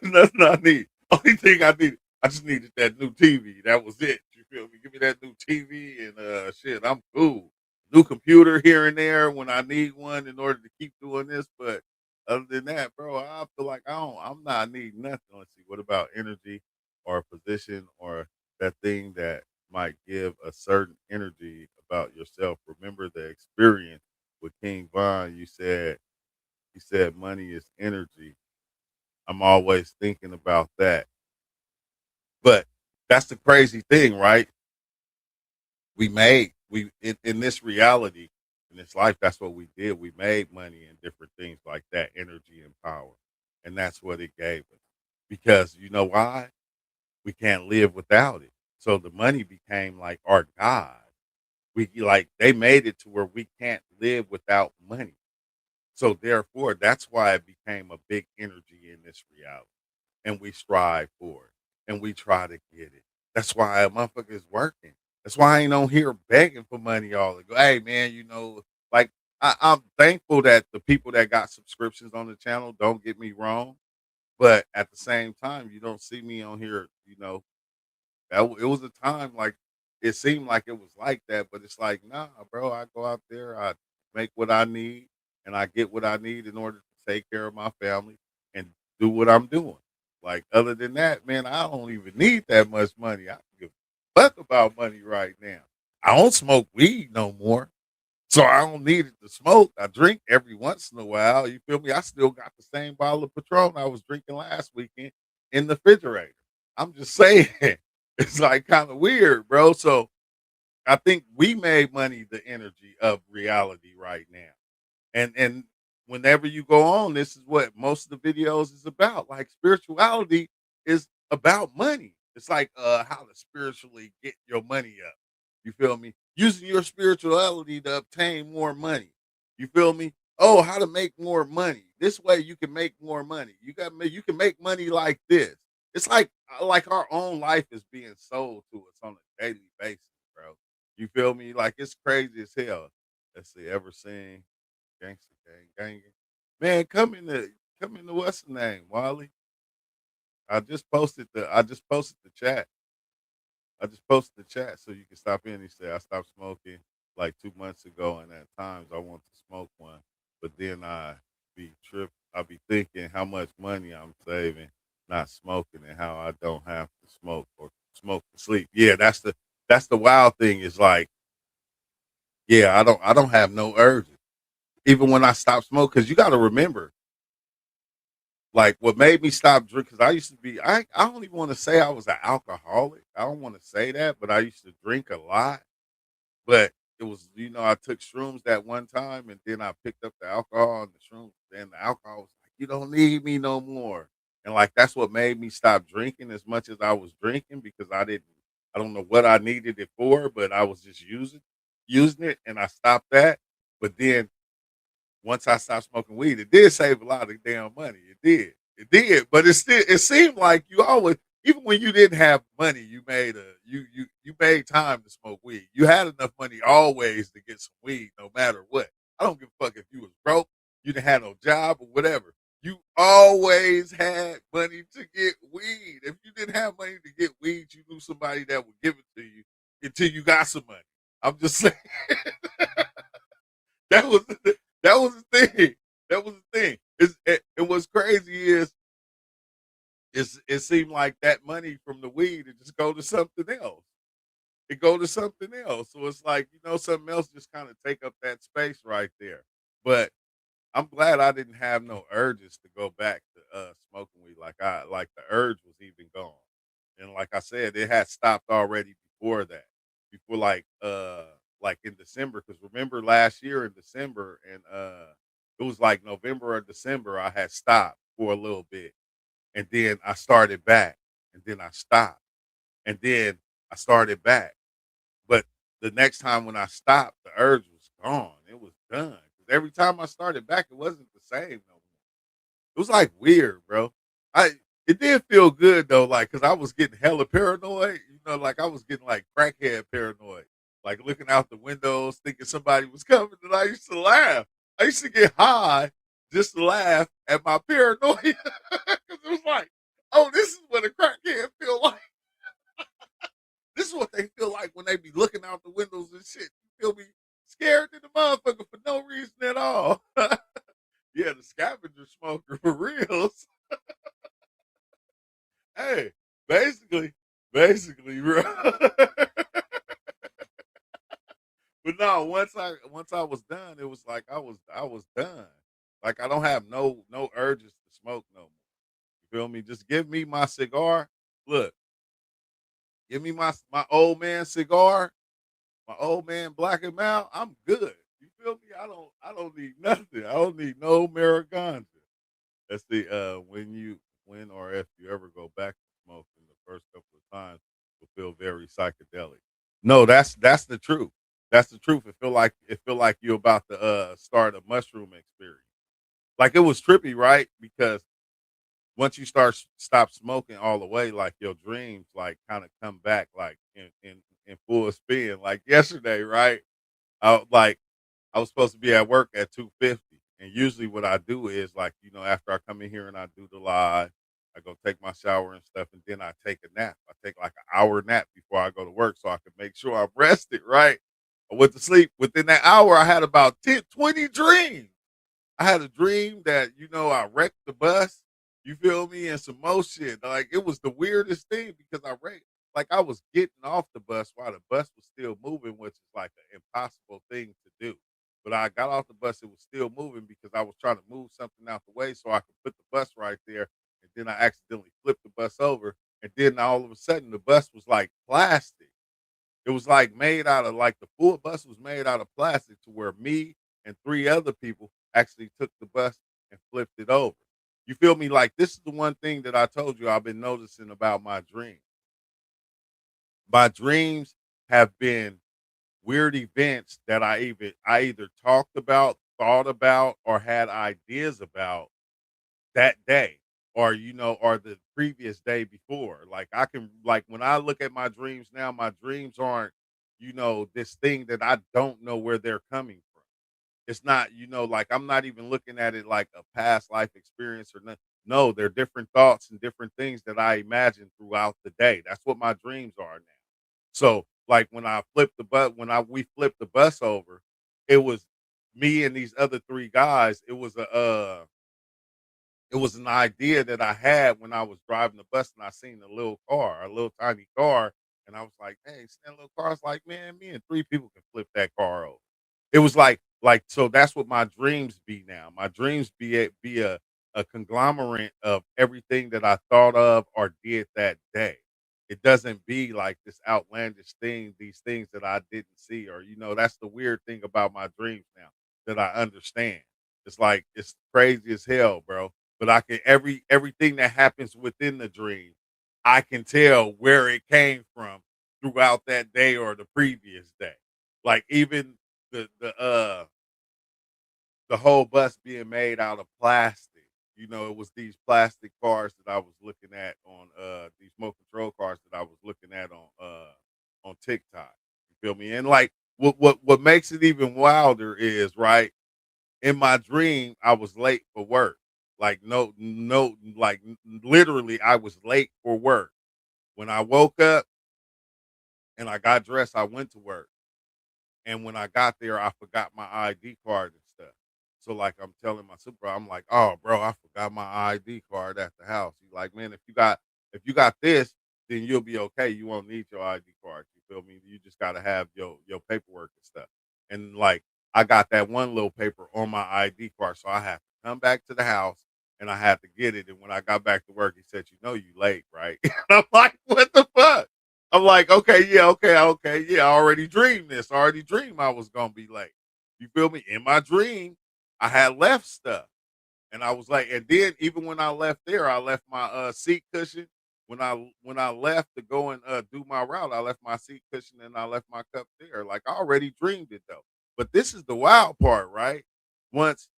Nothing I need. Only thing I need, I just needed that new TV. That was it. You feel me? Give me that new TV and shit. I'm cool. New computer here and there when I need one in order to keep doing this. But other than that, bro, I feel like I'm not needing nothing. Let's see. What about energy or a position or that thing that might give a certain energy about yourself? Remember the experience with King Von. You said money is energy. I'm always thinking about that. But that's the crazy thing, right? In this reality, in this life, that's what we did. We made money and different things like that, energy and power. And that's what it gave us. Because you know why? We can't live without it. So the money became like our God. We like they made it to where we can't live without money. So therefore, that's why it became a big energy in this reality. And we strive for it and we try to get it. That's why a motherfucker is working. That's why I ain't on here begging for money all the go. Hey man, like I'm thankful that the people that got subscriptions on the channel, don't get me wrong. But at the same time, you don't see me on here, it was a time like it seemed like it was like that, but it's like, nah, bro. I go out there, I make what I need, and I get what I need in order to take care of my family and do what I'm doing. Like other than that, man, I don't even need that much money. I don't give a fuck about money right now. I don't smoke weed no more. So I don't need it to smoke. I drink every once in a while. You feel me? I still got the same bottle of Patron I was drinking last weekend in the refrigerator. I'm just saying, it's like kind of weird, bro. So I think we made money the energy of reality right now. And whenever you go on, this is what most of the videos is about. Like spirituality is about money. It's like how to spiritually get your money up. You feel me? Using your spirituality to obtain more money. You feel me? Oh, how to make more money. This way you can make more money. You can make money like this. It's like our own life is being sold to us on a daily basis, bro. You feel me? Like it's crazy as hell. Let's see, ever seen Gangster gang. Man, come into what's the name, Wally? I just posted the chat. I just posted the chat so you can stop in. He said I stopped smoking like 2 months ago, and at times I want to smoke one, but then I be thinking how much money I'm saving not smoking and how I don't have to smoke or smoke to sleep. Yeah, that's the wild thing is like, yeah, I don't have no urges. Even when I stop smoking, because you got to remember, like what made me stop drinking, because I used to be, I don't even want to say I was an alcoholic. I don't want to say that, but I used to drink a lot. But it was, I took shrooms that one time and then I picked up the alcohol and the shrooms. And the alcohol was like, you don't need me no more. And like, that's what made me stop drinking as much as I was drinking because I don't know what I needed it for, but I was just using it and I stopped that. But then once I stopped smoking weed, it did save a lot of damn money. It did. It did. But it seemed like you always, even when you didn't have money, you made time to smoke weed. You had enough money always to get some weed no matter what. I don't give a fuck if you was broke, you didn't have no job or whatever. You always had money to get weed. If you didn't have money to get weed, you knew somebody that would give it to you until you got some money. I'm just saying. That was that was the thing. That was the thing. And what's crazy is it seemed like that money from the weed it just go to something else. It go to something else. So it's like something else just kind of take up that space right there. But I'm glad I didn't have no urges to go back to smoking weed. Like the urge was even gone. And like I said, it had stopped already before that. Before like in December. Because remember last year in December and it was like November or December, I had stopped for a little bit. And then I started back. And then I stopped. And then I started back. But the next time when I stopped, the urge was gone. It was done. 'Cause every time I started back, it wasn't the same no more. It was like weird, bro. I It did feel good though, like because I was getting hella paranoid. Like I was getting like crackhead paranoid, like looking out the windows, thinking somebody was coming, and I used to laugh. I used to get high just to laugh at my paranoia because it was like, oh, this is what a crackhead feel like. This is what they feel like when they be looking out the windows and shit. You feel me scared to the motherfucker for no reason at all. Yeah, the scavenger smoker for reals. Hey, basically, basically, bro. But no, once I was done, it was like I was done. Like I don't have no urges to smoke no more. You feel me? Just give me my cigar. Look, give me my old man cigar, my old man Black and Mild. I'm good. You feel me? I don't need nothing. I don't need no marijuana. That's the when or if you ever go back to smoking, the first couple of times will feel very psychedelic. No, that's the truth. That's the truth. It feel like you're about to start a mushroom experience. Like it was trippy, right? Because once you stop smoking all the way, like your dreams like kind of come back like in full spin. Like yesterday, right? Like I was supposed to be at work at 2:50, and usually what I do is like after I come in here and I do the live, I go take my shower and stuff, and then I take a nap. I take like an hour nap before I go to work so I can make sure I'm rested. Right. I went to sleep within that hour. I had about 10, 20 dreams. I had a dream that I wrecked the bus. You feel me? And some more shit. Like it was the weirdest thing because I wrecked. Like I was getting off the bus while the bus was still moving, which is like an impossible thing to do. But I got off the bus; it was still moving because I was trying to move something out the way so I could put the bus right there. And then I accidentally flipped the bus over, and then all of a sudden the bus was like plastic. It was like made out of like the full bus was made out of plastic to where me and three other people actually took the bus and flipped it over. You feel me? Like this is the one thing that I told you I've been noticing about my dreams. My dreams have been weird events that I either talked about, thought about, or had ideas about that day or the previous day before. Like I can like when I look at my dreams now, my dreams aren't, this thing that I don't know where they're coming from. It's not, like I'm not even looking at it like a past life experience or nothing. No, they're different thoughts and different things that I imagine throughout the day. That's what my dreams are now. So like when we flipped the bus over, it was me and these other three guys. It was an idea that I had when I was driving the bus and I seen a little tiny car, and I was like, "Hey, see that little car?" I was like, "Man, me and three people can flip that car over." It was like so. That's what my dreams be now. My dreams be a conglomerate of everything that I thought of or did that day. It doesn't be like this outlandish thing, these things that I didn't see, or that's the weird thing about my dreams now that I understand. It's like it's crazy as hell, bro, but I can everything that happens within the dream, I can tell where it came from throughout that day or the previous day. Like even the the whole bus being made out of plastic. It was these plastic cars that I was looking at on these smoke control cars that I was looking at on TikTok. You feel me? And like what makes it even wilder is right in my dream, I was late for work. Like no, like literally, I was late for work. When I woke up and I got dressed, I went to work. And when I got there, I forgot my ID card and stuff. So like I'm telling my supervisor, I'm like, "Oh, bro, I forgot my ID card at the house." He's like, "Man, if you got this, then you'll be okay. You won't need your ID card. You feel me? You just gotta have your paperwork and stuff." And like I got that one little paper on my ID card, so I have to come back to the house and I had to get it. And when I got back to work, he said, "You know, you late, right?" And I'm like, "What the fuck?" I'm like, "Okay, yeah, okay, yeah. I already dreamed this. I already dreamed I was gonna be late. You feel me? In my dream, I had left stuff." And I was like, and then even when I left there, I left my seat cushion. When I left to go and do my route, I left my seat cushion and I left my cup there. Like I already dreamed it though. But this is the wild part, right? Once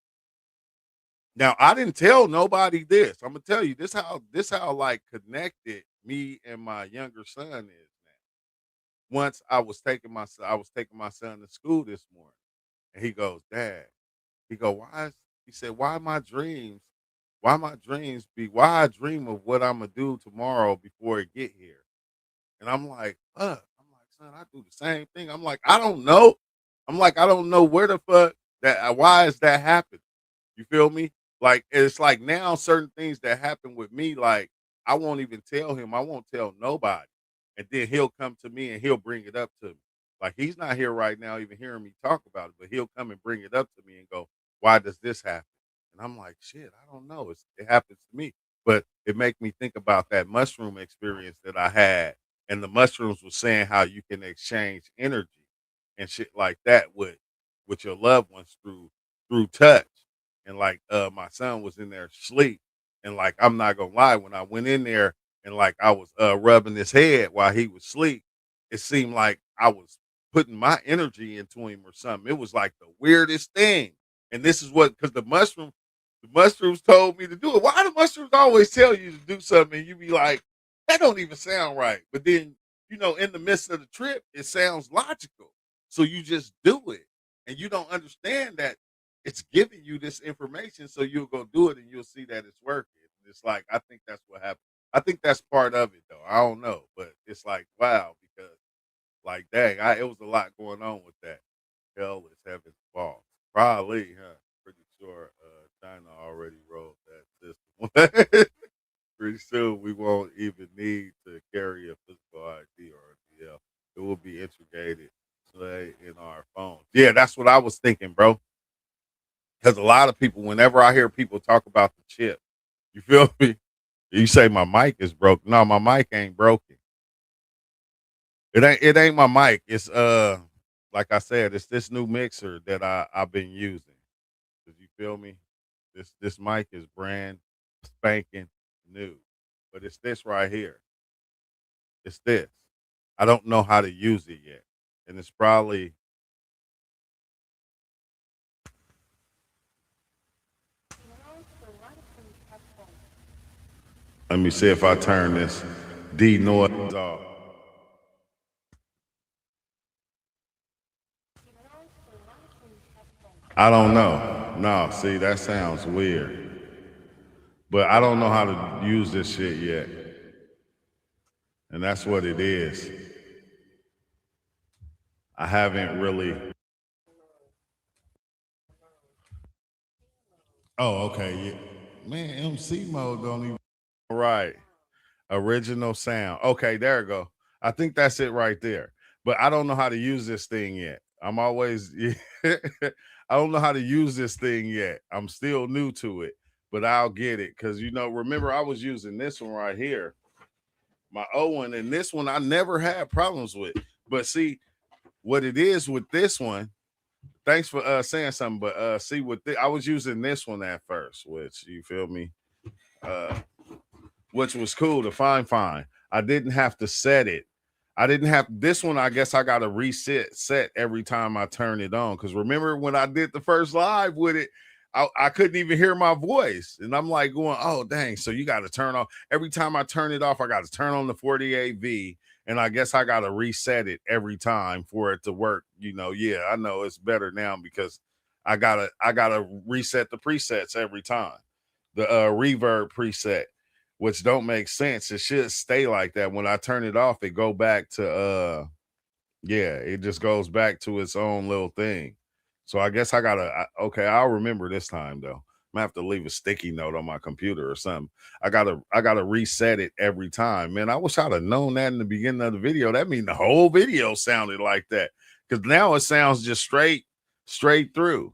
now I didn't tell nobody this. I'm gonna tell you this how like connected me and my younger son is now. Once I was taking my son to school this morning, and he goes, "Dad," he go, he said, why I dream of what I'm gonna do tomorrow before it get here. And I'm like, I'm like, son, I do the same thing. I'm like, I don't know. I'm like, I don't know where the fuck why is that happening? You feel me? Like it's like now certain things that happen with me, like I won't even tell him. I won't tell nobody. And then he'll come to me and he'll bring it up to me. Like he's not here right now, even hearing me talk about it, but he'll come and bring it up to me and go, "Why does this happen?" And I'm like, "Shit, I don't know. It happens to me." But it make me think about that mushroom experience that I had, and the mushrooms was saying how you can exchange energy and shit like that with your loved ones through touch. And like my son was in there asleep, and like I'm not gonna lie, when I went in there and like I was rubbing his head while he was asleep, it seemed like I was putting my energy into him or something. It was like the weirdest thing. And this is what, because the mushrooms told me to do it. Why do mushrooms always tell you to do something and you be like, that don't even sound right? But then, in the midst of the trip, it sounds logical. So you just do it. And you don't understand that it's giving you this information, so you'll go do it and you'll see that it's working. It's like I think that's what happened. I think that's part of it though. I don't know, but it's like wow, because like dang, it was a lot going on with that. Hell is heaven's fault. Probably, huh? Pretty sure China already wrote that system. Pretty soon we won't even need to carry a physical ID or a DL. It will be integrated say in our phones. Yeah, that's what I was thinking, bro. Because a lot of people, whenever I hear people talk about the chip, you feel me? You say my mic is broken. No, my mic ain't broken. It ain't my mic. It's like I said, it's this new mixer that I've been using. Cause you feel me? This mic is brand spanking new. But it's this right here. It's this. I don't know how to use it yet. And it's probably let me see if I turn this D noise off. I don't know. No, see, that sounds weird. But I don't know how to use this shit yet. And that's what it is. I haven't really. Oh, okay. Yeah. Man, MC mode don't even. Right. Original sound. Okay, there we go. I think that's it right there. But I don't know how to use this thing yet. I'm always, I don't know how to use this thing yet. I'm still new to it, but I'll get it. Cause remember I was using this one right here, my old one, and this one I never had problems with. But see, what it is with this one, thanks for saying something, but see I was using this one at first, which you feel me? Uh which was cool to fine. I didn't have to set it. I didn't have this one. I guess I got to set every time I turn it on. Because remember when I did the first live with it, I couldn't even hear my voice. And I'm like going, oh, dang. So you got to turn off. Every time I turn it off, I got to turn on the 48V. And I guess I got to reset it every time for it to work. Yeah, I know it's better now because I gotta reset the presets every time. The reverb preset, which don't make sense. It should stay like that. When I turn it off, it go back to yeah, it just goes back to its own little thing. So I guess okay, I'll remember this time though. I'm gonna have to leave a sticky note on my computer or something. I gotta reset it every time. Man, I wish I'd have known that in the beginning of the video. That means the whole video sounded like that. Because now it sounds just straight through,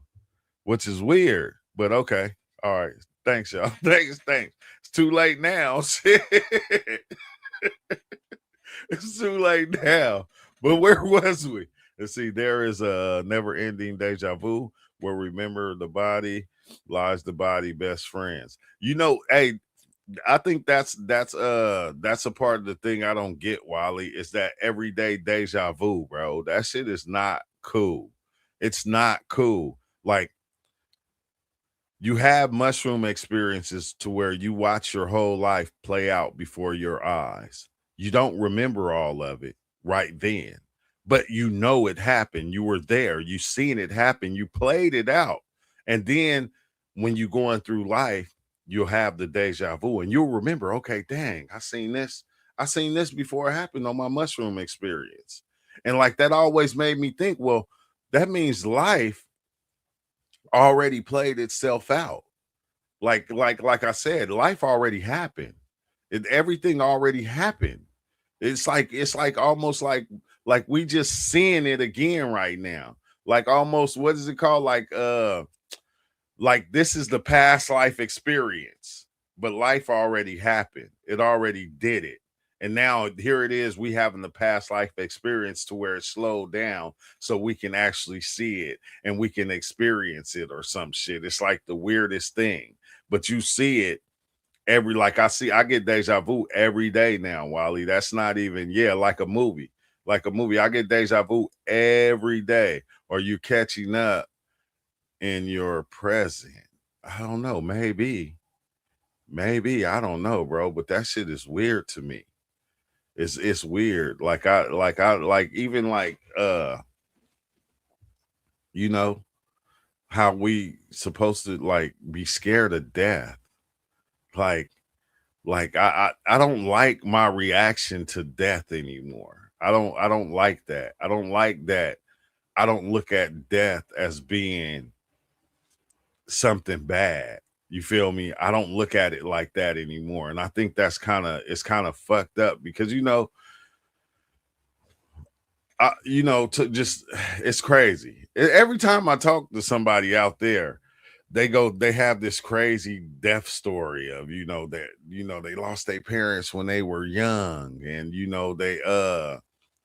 which is weird, but okay. All right. Thanks, y'all. Thanks. It's too late now. Shit. It's too late now. But where was we? Let's see. There is a never-ending deja vu where remember the body lies the body best friends. Hey, I think that's a part of the thing I don't get, Wally, is that everyday deja vu, bro. That shit is not cool. It's not cool. Like, you have mushroom experiences to where you watch your whole life play out before your eyes. You don't remember all of it right then, but you know it happened. You were there. You seen it happen. You played it out. And then when you're going through life, you'll have the deja vu and you'll remember, okay, dang, I seen this. I seen this before it happened on my mushroom experience. And like that always made me think, well, that means life already played itself out. Like I said, life already happened. Everything already happened. It's like almost like we just seeing it again right now. Like almost, what is it called? Like this is the past life experience, but life already happened. It already did it. And now here it is, we having the past life experience to where it slowed down so we can actually see it and we can experience it or some shit. It's like the weirdest thing. But you see it I get deja vu every day now, Wally. That's not even, yeah, like a movie. Like a movie. I get deja vu every day. Or you catching up in your present. I don't know. Maybe. I don't know, bro. But that shit is weird to me. It's weird. Like even like you know, how we supposed to like be scared of death. Like I don't like my reaction to death anymore. I don't like that. I don't like that. I don't look at death as being something bad. You feel me? I don't look at it like that anymore. And I think it's kind of fucked up because to just it's crazy. Every time I talk to somebody out there, they have this crazy death story of that they lost their parents when they were young, and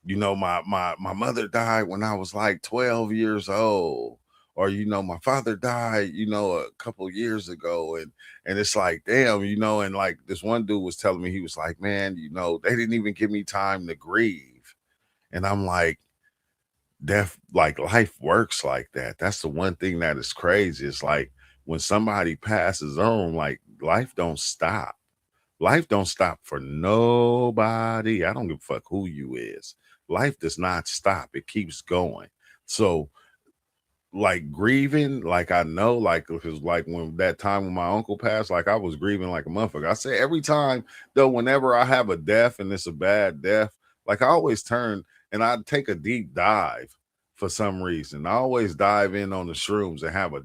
my mother died when I was like 12 years old, or my father died a couple years ago, and it's like damn, and like this one dude was telling me, he was like, man, they didn't even give me time to grieve. And I'm like, death, like life works like that. That's the one thing that is crazy. It's like when somebody passes on, like life don't stop. Life don't stop for nobody. I don't give a fuck who you is. Life does not stop. It keeps going. So like grieving, like I know, like because like when that time when my uncle passed, like I was grieving like a motherfucker. I say every time though, whenever I have a death and it's a bad death, like I always turn and I take a deep dive for some reason. I always dive in on the shrooms and have a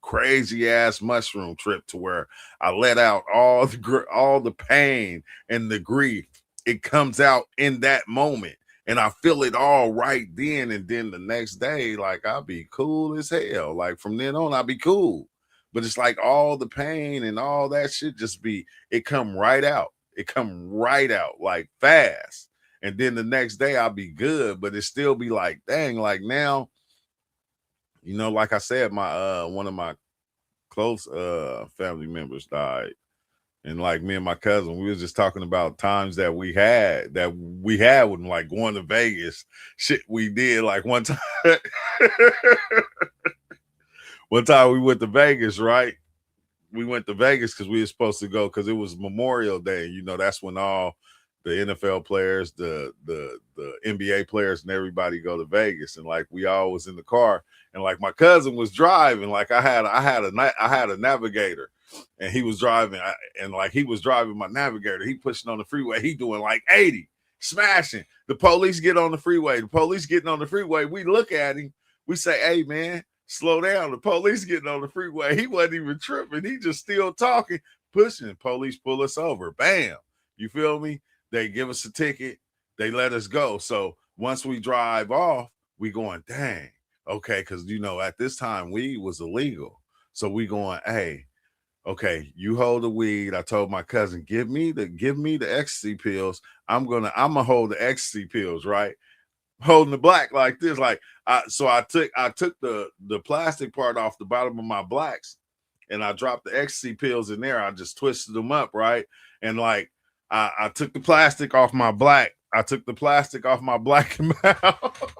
crazy ass mushroom trip to where I let out all the pain and the grief. It comes out in that moment, and I feel it all right then. And then the next day, like I'll be cool as hell. Like from then on, I'll be cool. But it's like all the pain and all that shit it come right out. It come right out like fast. And then the next day I'll be good, but it still be like, dang, like now, like I said, my one of my close family members died. And like me and my cousin, we was just talking about times that we had when like going to Vegas. Shit we did like one time. One time we went to Vegas, right? We went to Vegas because we were supposed to go because it was Memorial Day. That's when all the NFL players, the NBA players, and everybody go to Vegas. And like we all was in the car, and like my cousin was driving. Like I had a navigator, and he was driving, and like he was driving my navigator. He pushing on the freeway. He doing like 80, smashing. The police get on the freeway. The police getting on the freeway. We look at him. We say, "Hey man, slow down." The police getting on the freeway. He wasn't even tripping. He just still talking, pushing. Police pull us over. Bam. You feel me? They give us a ticket. They let us go. So once we drive off, we going, dang. Okay, because you know, at this time weed was illegal. So we going, hey, okay, you hold the weed. I told my cousin, give me the ecstasy pills. I'm gonna hold the ecstasy pills, right? Holding the black like this, like I took the plastic part off the bottom of my blacks, and I dropped the ecstasy pills in there. I just twisted them up, right, and like I took the plastic off my black. I took the plastic off my black mouth.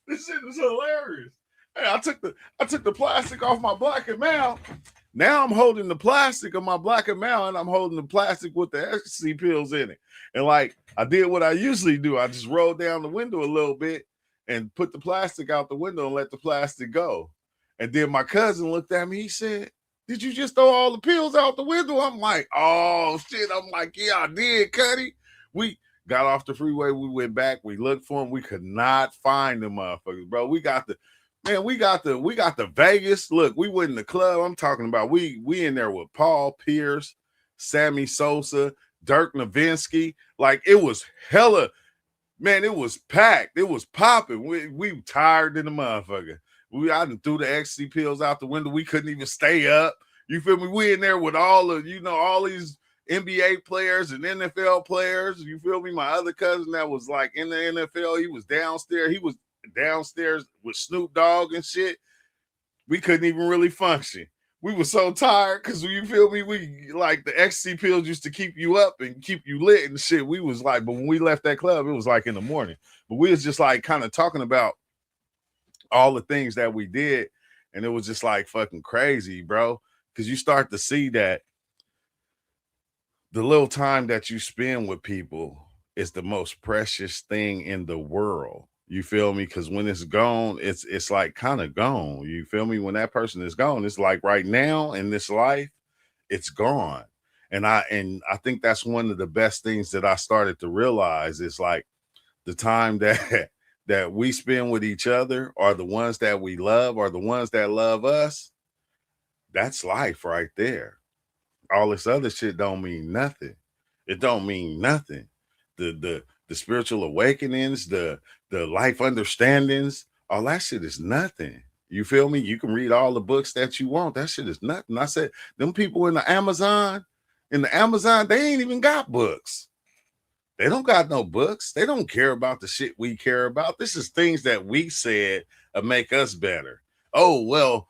This shit is hilarious. Hey, I took the plastic off my black and mouth. Now I'm holding the plastic of my black and mouth, and I'm holding the plastic with the ecstasy pills in it. And like I did what I usually do. I just rolled down the window a little bit and put the plastic out the window and let the plastic go. And then my cousin looked at me. He said, "Did you just throw all the pills out the window?" I'm like, "Oh shit!" I'm like, "Yeah, I did, Cuddy." We got off the freeway. We went back. We looked for them. We could not find the motherfuckers, bro. We got the Vegas. Look, we went in the club. I'm talking about we in there with Paul Pierce, Sammy Sosa, Dirk Nowitzki. Like it was hella, man, it was packed. It was popping. We tired in the motherfucker. I done threw the ecstasy pills out the window. We couldn't even stay up. You feel me? We in there with all of, all these NBA players and NFL players. You feel me? My other cousin that was like in the NFL, he was downstairs. He was downstairs with Snoop Dogg and shit. We couldn't even really function. We were so tired because you feel me? We like the ecstasy pills used to keep you up and keep you lit and shit. We was like, but when we left that club, it was like in the morning. But we was just like kind of talking about all the things that we did, and it was just like fucking crazy, bro. Because you start to see that the little time that you spend with people is the most precious thing in the world. You feel me? Because when it's gone, it's like kind of gone. You feel me? When that person is gone, it's like right now in this life, it's gone. And I think that's one of the best things that I started to realize is like the time that that we spend with each other are the ones that we love, are the ones that love us. That's life right there. All this other shit don't mean nothing. It don't mean nothing. The spiritual awakenings, the life understandings, all that shit is nothing. You feel me? You can read all the books that you want. That shit is nothing. I said, them people in the Amazon, they ain't even got books. They don't got no books. They don't care about the shit we care about. This is things that we said make us better. Oh, well,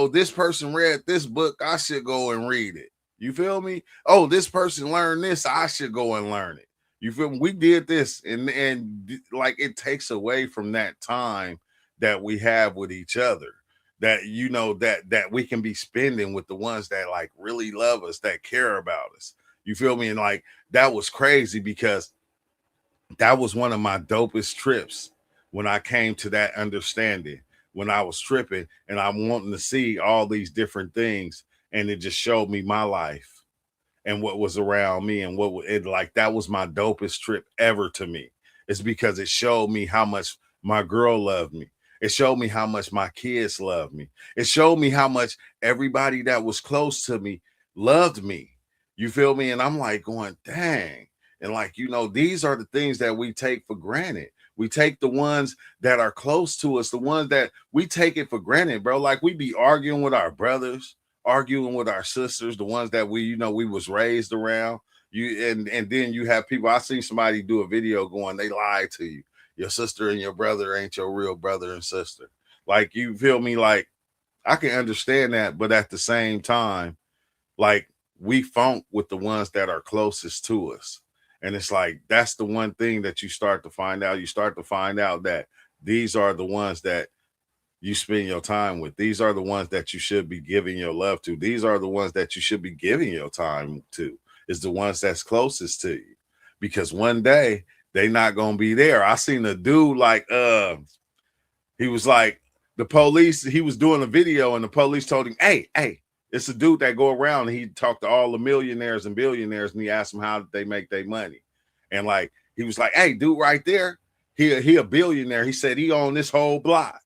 this person read this book. I should go and read it. You feel me? Oh, this person learned this. I should go and learn it. You feel me? We did this, and like it takes away from that time that we have with each other. That that we can be spending with the ones that like really love us, that care about us. You feel me? And like that was crazy because that was one of my dopest trips when I came to that understanding, when I was tripping and I'm wanting to see all these different things. And it just showed me my life and what was around me and like that was my dopest trip ever to me. It's because it showed me how much my girl loved me. It showed me how much my kids loved me. It showed me how much everybody that was close to me loved me. You feel me? And I'm like going, dang. And like, these are the things that we take for granted. We take the ones that are close to us, the ones that we take it for granted, bro. Like we be arguing with our brothers, arguing with our sisters, the ones that we was raised around. And then you have people. I seen somebody do a video going, they lied to you. Your sister and your brother ain't your real brother and sister. Like, you feel me? Like, I can understand that, but at the same time, like, we funk with the ones that are closest to us. And it's like, that's the one thing that you start to find out. You start to find out that these are the ones that you spend your time with. These are the ones that you should be giving your love to. These are the ones that you should be giving your time to, is the ones that's closest to you. Because one day they not gonna be there. I seen a dude like he was like the police, he was doing a video and the police told him, hey, it's a dude that go around and he talked to all the millionaires and billionaires and he asked them how did they make their money. And like he was like, hey, dude right there, he a billionaire. He said he owned this whole block.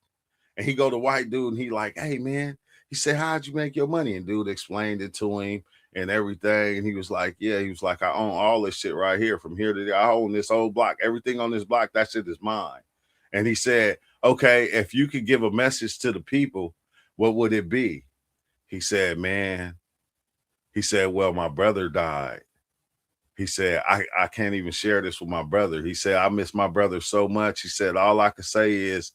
And he go to white dude and he like, hey man, he said, how'd you make your money? And dude explained it to him and everything. And he was like, yeah, he was like, I own all this shit right here from here to there. I own this whole block. Everything on this block, that shit is mine. And he said, okay, if you could give a message to the people, what would it be? He said, man, he said, well, my brother died. He said, I can't even share this with my brother. He said, I miss my brother so much. He said, all I can say is,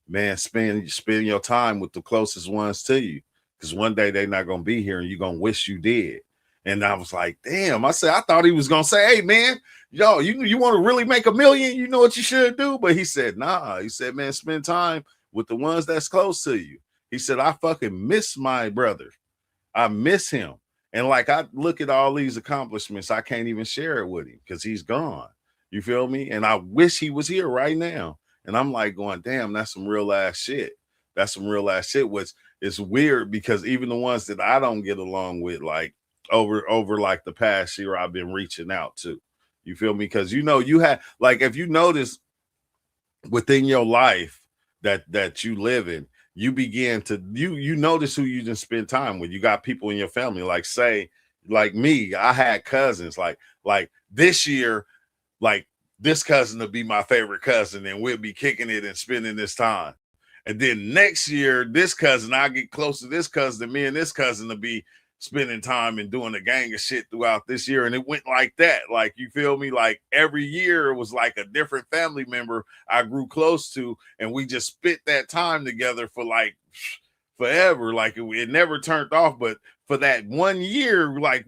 man, spend your time with the closest ones to you. Because one day they're not gonna be here and you're gonna wish you did. And I was like, damn. I said, I thought he was gonna say, hey man, yo, you want to really make $1 million? You know what you should do? But he said, nah. He said, man, spend time with the ones that's close to you. He said, I fucking miss my brother. I miss him. And like I look at all these accomplishments, I can't even share it with him because he's gone. You feel me? And I wish he was here right now. And I'm like going, damn, that's some real ass shit. That's some real ass shit. Which is weird because even the ones that I don't get along with, like over like the past year, I've been reaching out to. You feel me? Because you had like if you notice within your life that you live in, you begin to you notice who you just spend time with. You got people in your family, like say, like me, I had cousins, like this year, like this cousin will be my favorite cousin, and we'll be kicking it and spending this time. And then next year, this cousin, I get close to this cousin, and me and this cousin will be spending time and doing a gang of shit throughout this year. And it went like that. Like, you feel me? Like every year it was like a different family member I grew close to, and we just spent that time together for like forever. Like it never turned off. But for that 1 year, like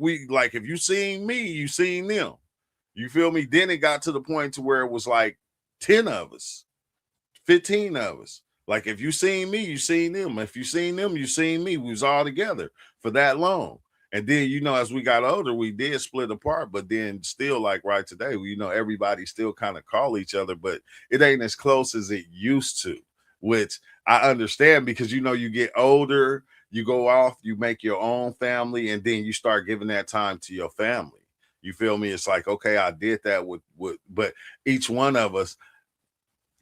if you seen me, you seen them. You feel me? Then it got to the point to where it was like 10 of us, 15 of us. Like if you seen me, you seen them. If you seen them, you seen me. We was all together for that long. And then, as we got older, we did split apart, but then still like right today, everybody still kind of call each other, but it ain't as close as it used to, which I understand because, you get older, you go off, you make your own family, and then you start giving that time to your family. You feel me? It's like, okay, I did that but each one of us,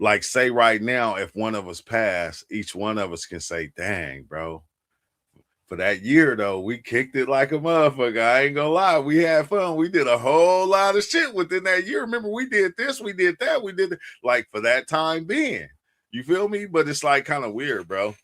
like say right now, if one of us pass, each one of us can say, dang, bro, for that year though, we kicked it like a motherfucker. I ain't gonna lie, we had fun. We did a whole lot of shit within that year. Remember, we did this, we did that, we did like for that time being. You feel me? But it's like kind of weird, bro.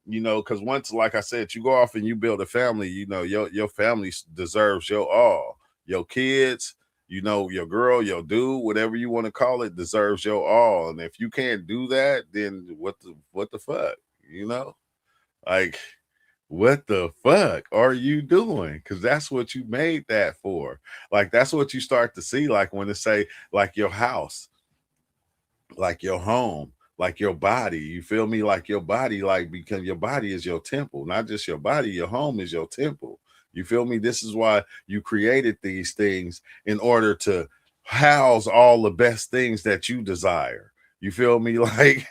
Because once, like I said, you go off and you build a family, your family deserves your all. Your kids, your girl, your dude, whatever you want to call it, deserves your all. And if you can't do that, then what the fuck? Like what the fuck are you doing? Because that's what you made that for. Like that's what you start to see, like when they say like your house, like your home, like your body. You feel me? Like your body, like because your body is your temple, not just your body. Your home is your temple. You feel me? This is why you created these things in order to house all the best things that you desire. You feel me? Like,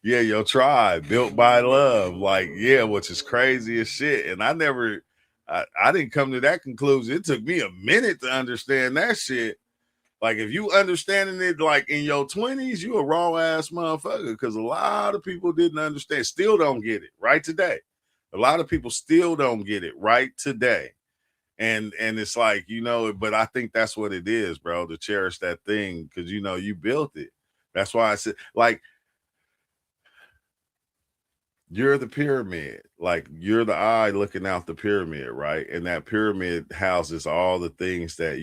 yeah, your tribe built by love. Like, yeah, which is crazy as shit. And I didn't come to that conclusion. It took me a minute to understand that shit. Like if you understanding it like in your 20s, you a raw ass motherfucker because a lot of people didn't understand, still don't get it right today. A lot of people still don't get it right today. And it's like, but I think that's what it is, bro, to cherish that thing because you built it. That's why I said like you're the pyramid, like you're the eye looking out the pyramid, right? And that pyramid houses all the things that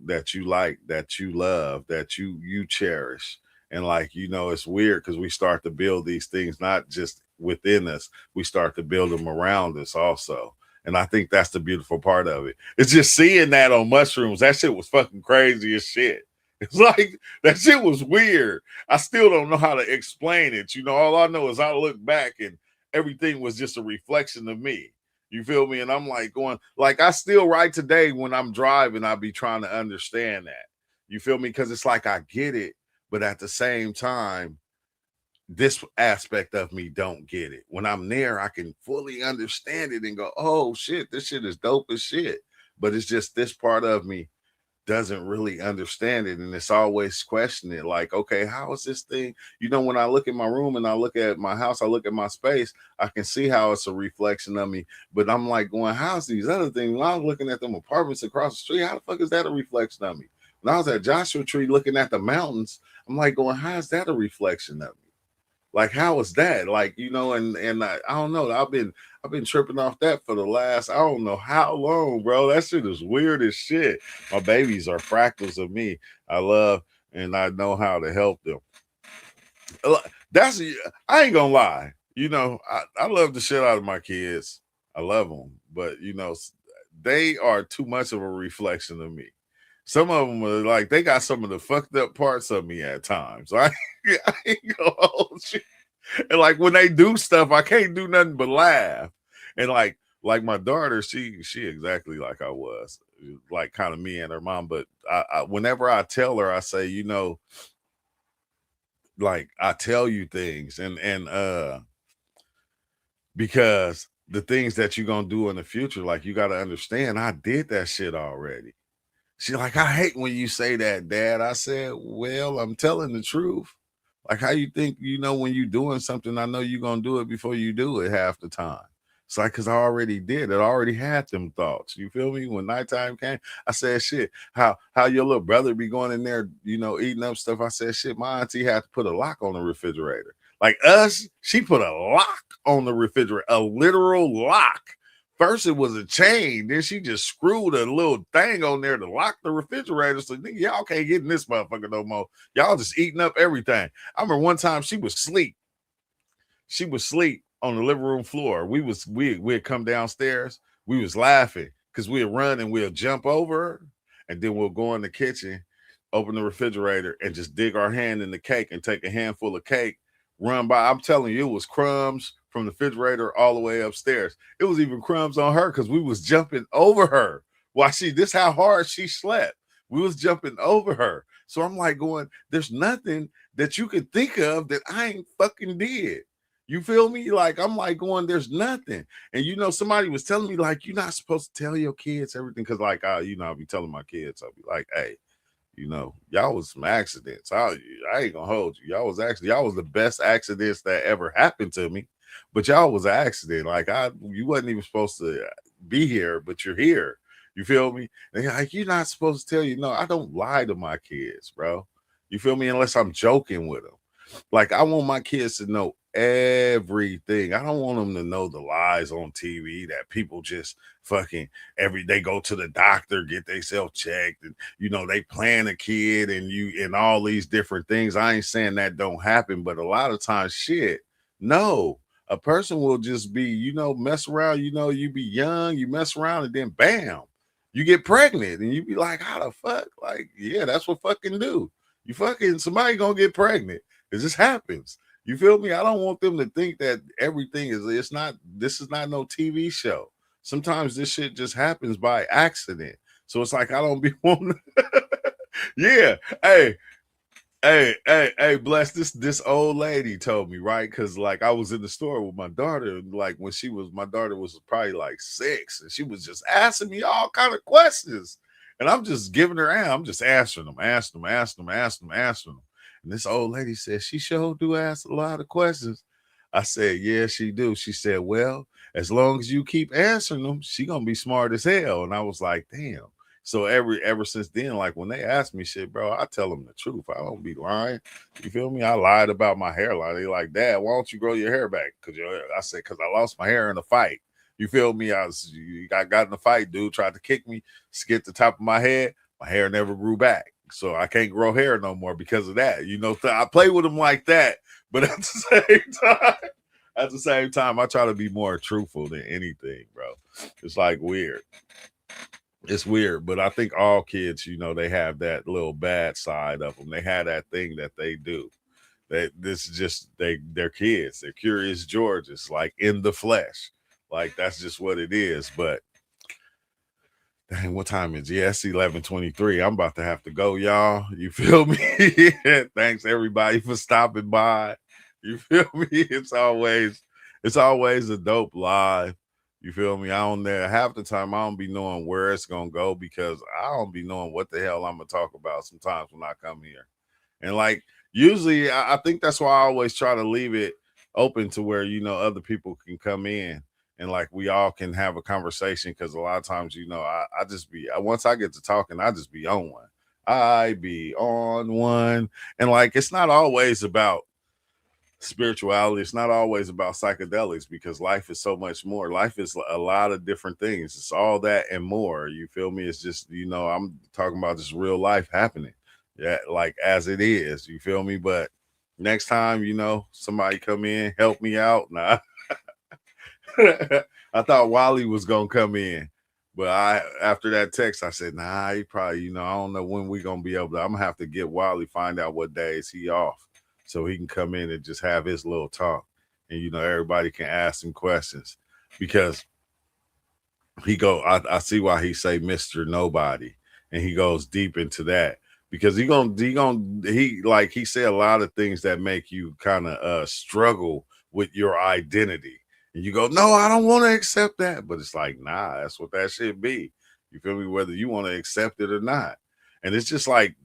that you like, that you love, that you cherish. And like it's weird because we start to build these things not just within us, we start to build them around us also. And I think that's the beautiful part of it. It's just seeing that on mushrooms. That shit was fucking crazy as shit. It's like that shit was weird. I still don't know how to explain it. All I know is I look back and everything was just a reflection of me. You feel me? And I'm like going, like I still right today when I'm driving, I be trying to understand that. You feel me? Because it's like I get it, but at the same time, this aspect of me don't get it. When I'm there, I can fully understand it and go, oh shit, this shit is dope as shit. But it's just this part of me doesn't really understand it, and it's always questioning like, okay, how is this thing? When I look at my room and I look at my house, I look at my space, I can see how it's a reflection of me, but I'm like going, how's these other things? When I was looking at them apartments across the street, how the fuck is that a reflection of me? When I was at Joshua Tree looking at the mountains, I'm like going, how is that a reflection of me? Like, how is that? Like, and I don't know. I've been tripping off that for the last I don't know how long, bro. That shit is weird as shit. My babies are fractals of me. I love and I know how to help them. That's I ain't gonna lie. I love the shit out of my kids. I love them, but they are too much of a reflection of me. Some of them are like they got some of the fucked up parts of me at times. I ain't gonna hold you. And like when they do stuff, I can't do nothing but laugh. And like my daughter, she exactly like I was, like kind of me and her mom. But whenever I tell her, I say, like I tell you things, and because the things that you're gonna do in the future, like you got to understand, I did that shit already. She like, I hate when you say that, Dad. I said, well, I'm telling the truth. Like how you think, when you doing something, I know you're gonna do it before you do it half the time. It's like cause I already did it. I already had them thoughts. You feel me? When nighttime came, I said shit. How your little brother be going in there, eating up stuff. I said shit, my auntie had to put a lock on the refrigerator. Like us, she put a lock on the refrigerator, a literal lock. First, it was a chain. Then she just screwed a little thing on there to lock the refrigerator. So nigga, y'all can't get in this motherfucker no more. Y'all just eating up everything. I remember one time she was asleep. She was asleep on the living room floor. We'd come downstairs. We was laughing because we'd run and we'll jump over her, and then we'll go in the kitchen, open the refrigerator, and just dig our hand in the cake and take a handful of cake, run by. I'm telling you, it was crumbs from the refrigerator all the way upstairs. It was even crumbs on her because we was jumping over her. Why this how hard she slept. We was jumping over her. So I'm like going, there's nothing that you can think of that I ain't fucking did. You feel me? Like I'm like going, there's nothing. And somebody was telling me, like, you're not supposed to tell your kids everything. Cause like I'll be telling my kids, I'll be like, hey, y'all was some accidents. I ain't gonna hold you. Y'all was the best accidents that ever happened to me. But y'all was an accident. Like you wasn't even supposed to be here, but you're here. You feel me? And like you're not supposed to tell no, I don't lie to my kids, bro. You feel me? Unless I'm joking with them. Like I want my kids to know everything. I don't want them to know the lies on TV that people just fucking every they go to the doctor, get themselves checked, and they plan a kid and all these different things. I ain't saying that don't happen, but a lot of times shit, no. A person will just be, mess around, you be young, you mess around, and then bam, you get pregnant, and you be like, how the fuck? Like, yeah, that's what fucking do. You fucking somebody gonna get pregnant. It just happens. You feel me? I don't want them to think that everything is it's not this is not no TV show. Sometimes this shit just happens by accident. So it's like I don't be wanting yeah. Hey, bless this old lady told me, right? Cause like I was in the store with my daughter, like when my daughter was probably like 6, and she was just asking me all kind of questions. And I'm just giving her out. I'm just answering them. And this old lady said, she sure do ask a lot of questions. I said, yeah, she do. She said, well, as long as you keep answering them, she gonna be smart as hell. And I was like, damn. So ever since then, like when they ask me shit, bro, I tell them the truth. I don't be lying. You feel me? I lied about my hairline. They like, Dad, why don't you grow your hair back? I said, cause I lost my hair in a fight. You feel me? I got in a fight, dude tried to kick me, skip the top of my head. My hair never grew back. So I can't grow hair no more because of that. I play with them like that, but at the same time, I try to be more truthful than anything, bro. It's like weird. It's weird, but I think all kids, they have that little bad side of them. They have that thing that they do. This is just they're kids. They're curious Georges, like in the flesh. Like that's just what it is. But dang, what time is it? Yeah, it's 11:23. I'm about to have to go, y'all. You feel me? Thanks everybody for stopping by. You feel me? It's always a dope live. You feel me? I don't there half the time I don't be knowing where it's gonna go because I don't be knowing what the hell I'm gonna talk about sometimes when I come here. And like usually I think that's why I always try to leave it open to where other people can come in and like we all can have a conversation because a lot of times I just be once I get to talking I just be on one. I be on one. And like, it's not always about spirituality. It's not always about psychedelics because life is so much more. Life is a lot of different things. It's all that and more. You feel me? It's just, I'm talking about just real life happening. Yeah, like as it is. You feel me? But next time, somebody come in, help me out. Nah. I thought Wally was gonna come in. But after that text, I said, nah, he probably, I don't know when we gonna be able to. I'm gonna have to get Wally, find out what days he off so he can come in and just have his little talk. And everybody can ask him questions. Because I see why he say Mr. Nobody. And he goes deep into that. Because he said a lot of things that make you kind of struggle with your identity. And you go, no, I don't want to accept that. But it's like, nah, that's what that should be. You feel me? Whether you want to accept it or not. And it's just like,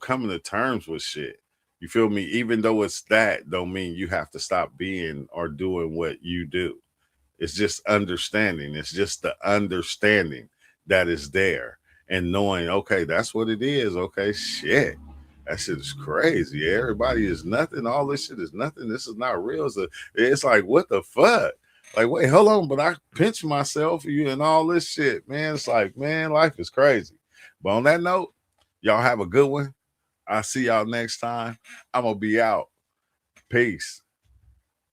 coming to terms with shit. You feel me? Even though it's that, don't mean you have to stop being or doing what you do. It's just understanding. It's just the understanding that is there and knowing, okay, that's what it is. Okay, shit. That shit is crazy. Everybody is nothing. All this shit is nothing. This is not real. It's like, what the fuck? Like, wait, hold on. But I pinch myself and all this shit, man. It's like, man, life is crazy. But on that note, y'all have a good one. I'll see y'all next time. I'm going to be out. Peace.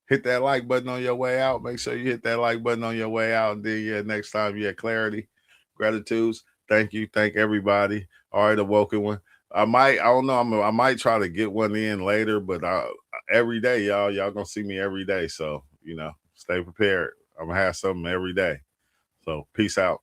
Hit that like button on your way out. Make sure you hit that like button on your way out. And then, next time you have clarity, gratitudes. Thank you. Thank everybody. All right, a woken one. I don't know. I might try to get one in later, but every day, y'all gonna see me every day. So, stay prepared. I'm gonna have something every day. So peace out.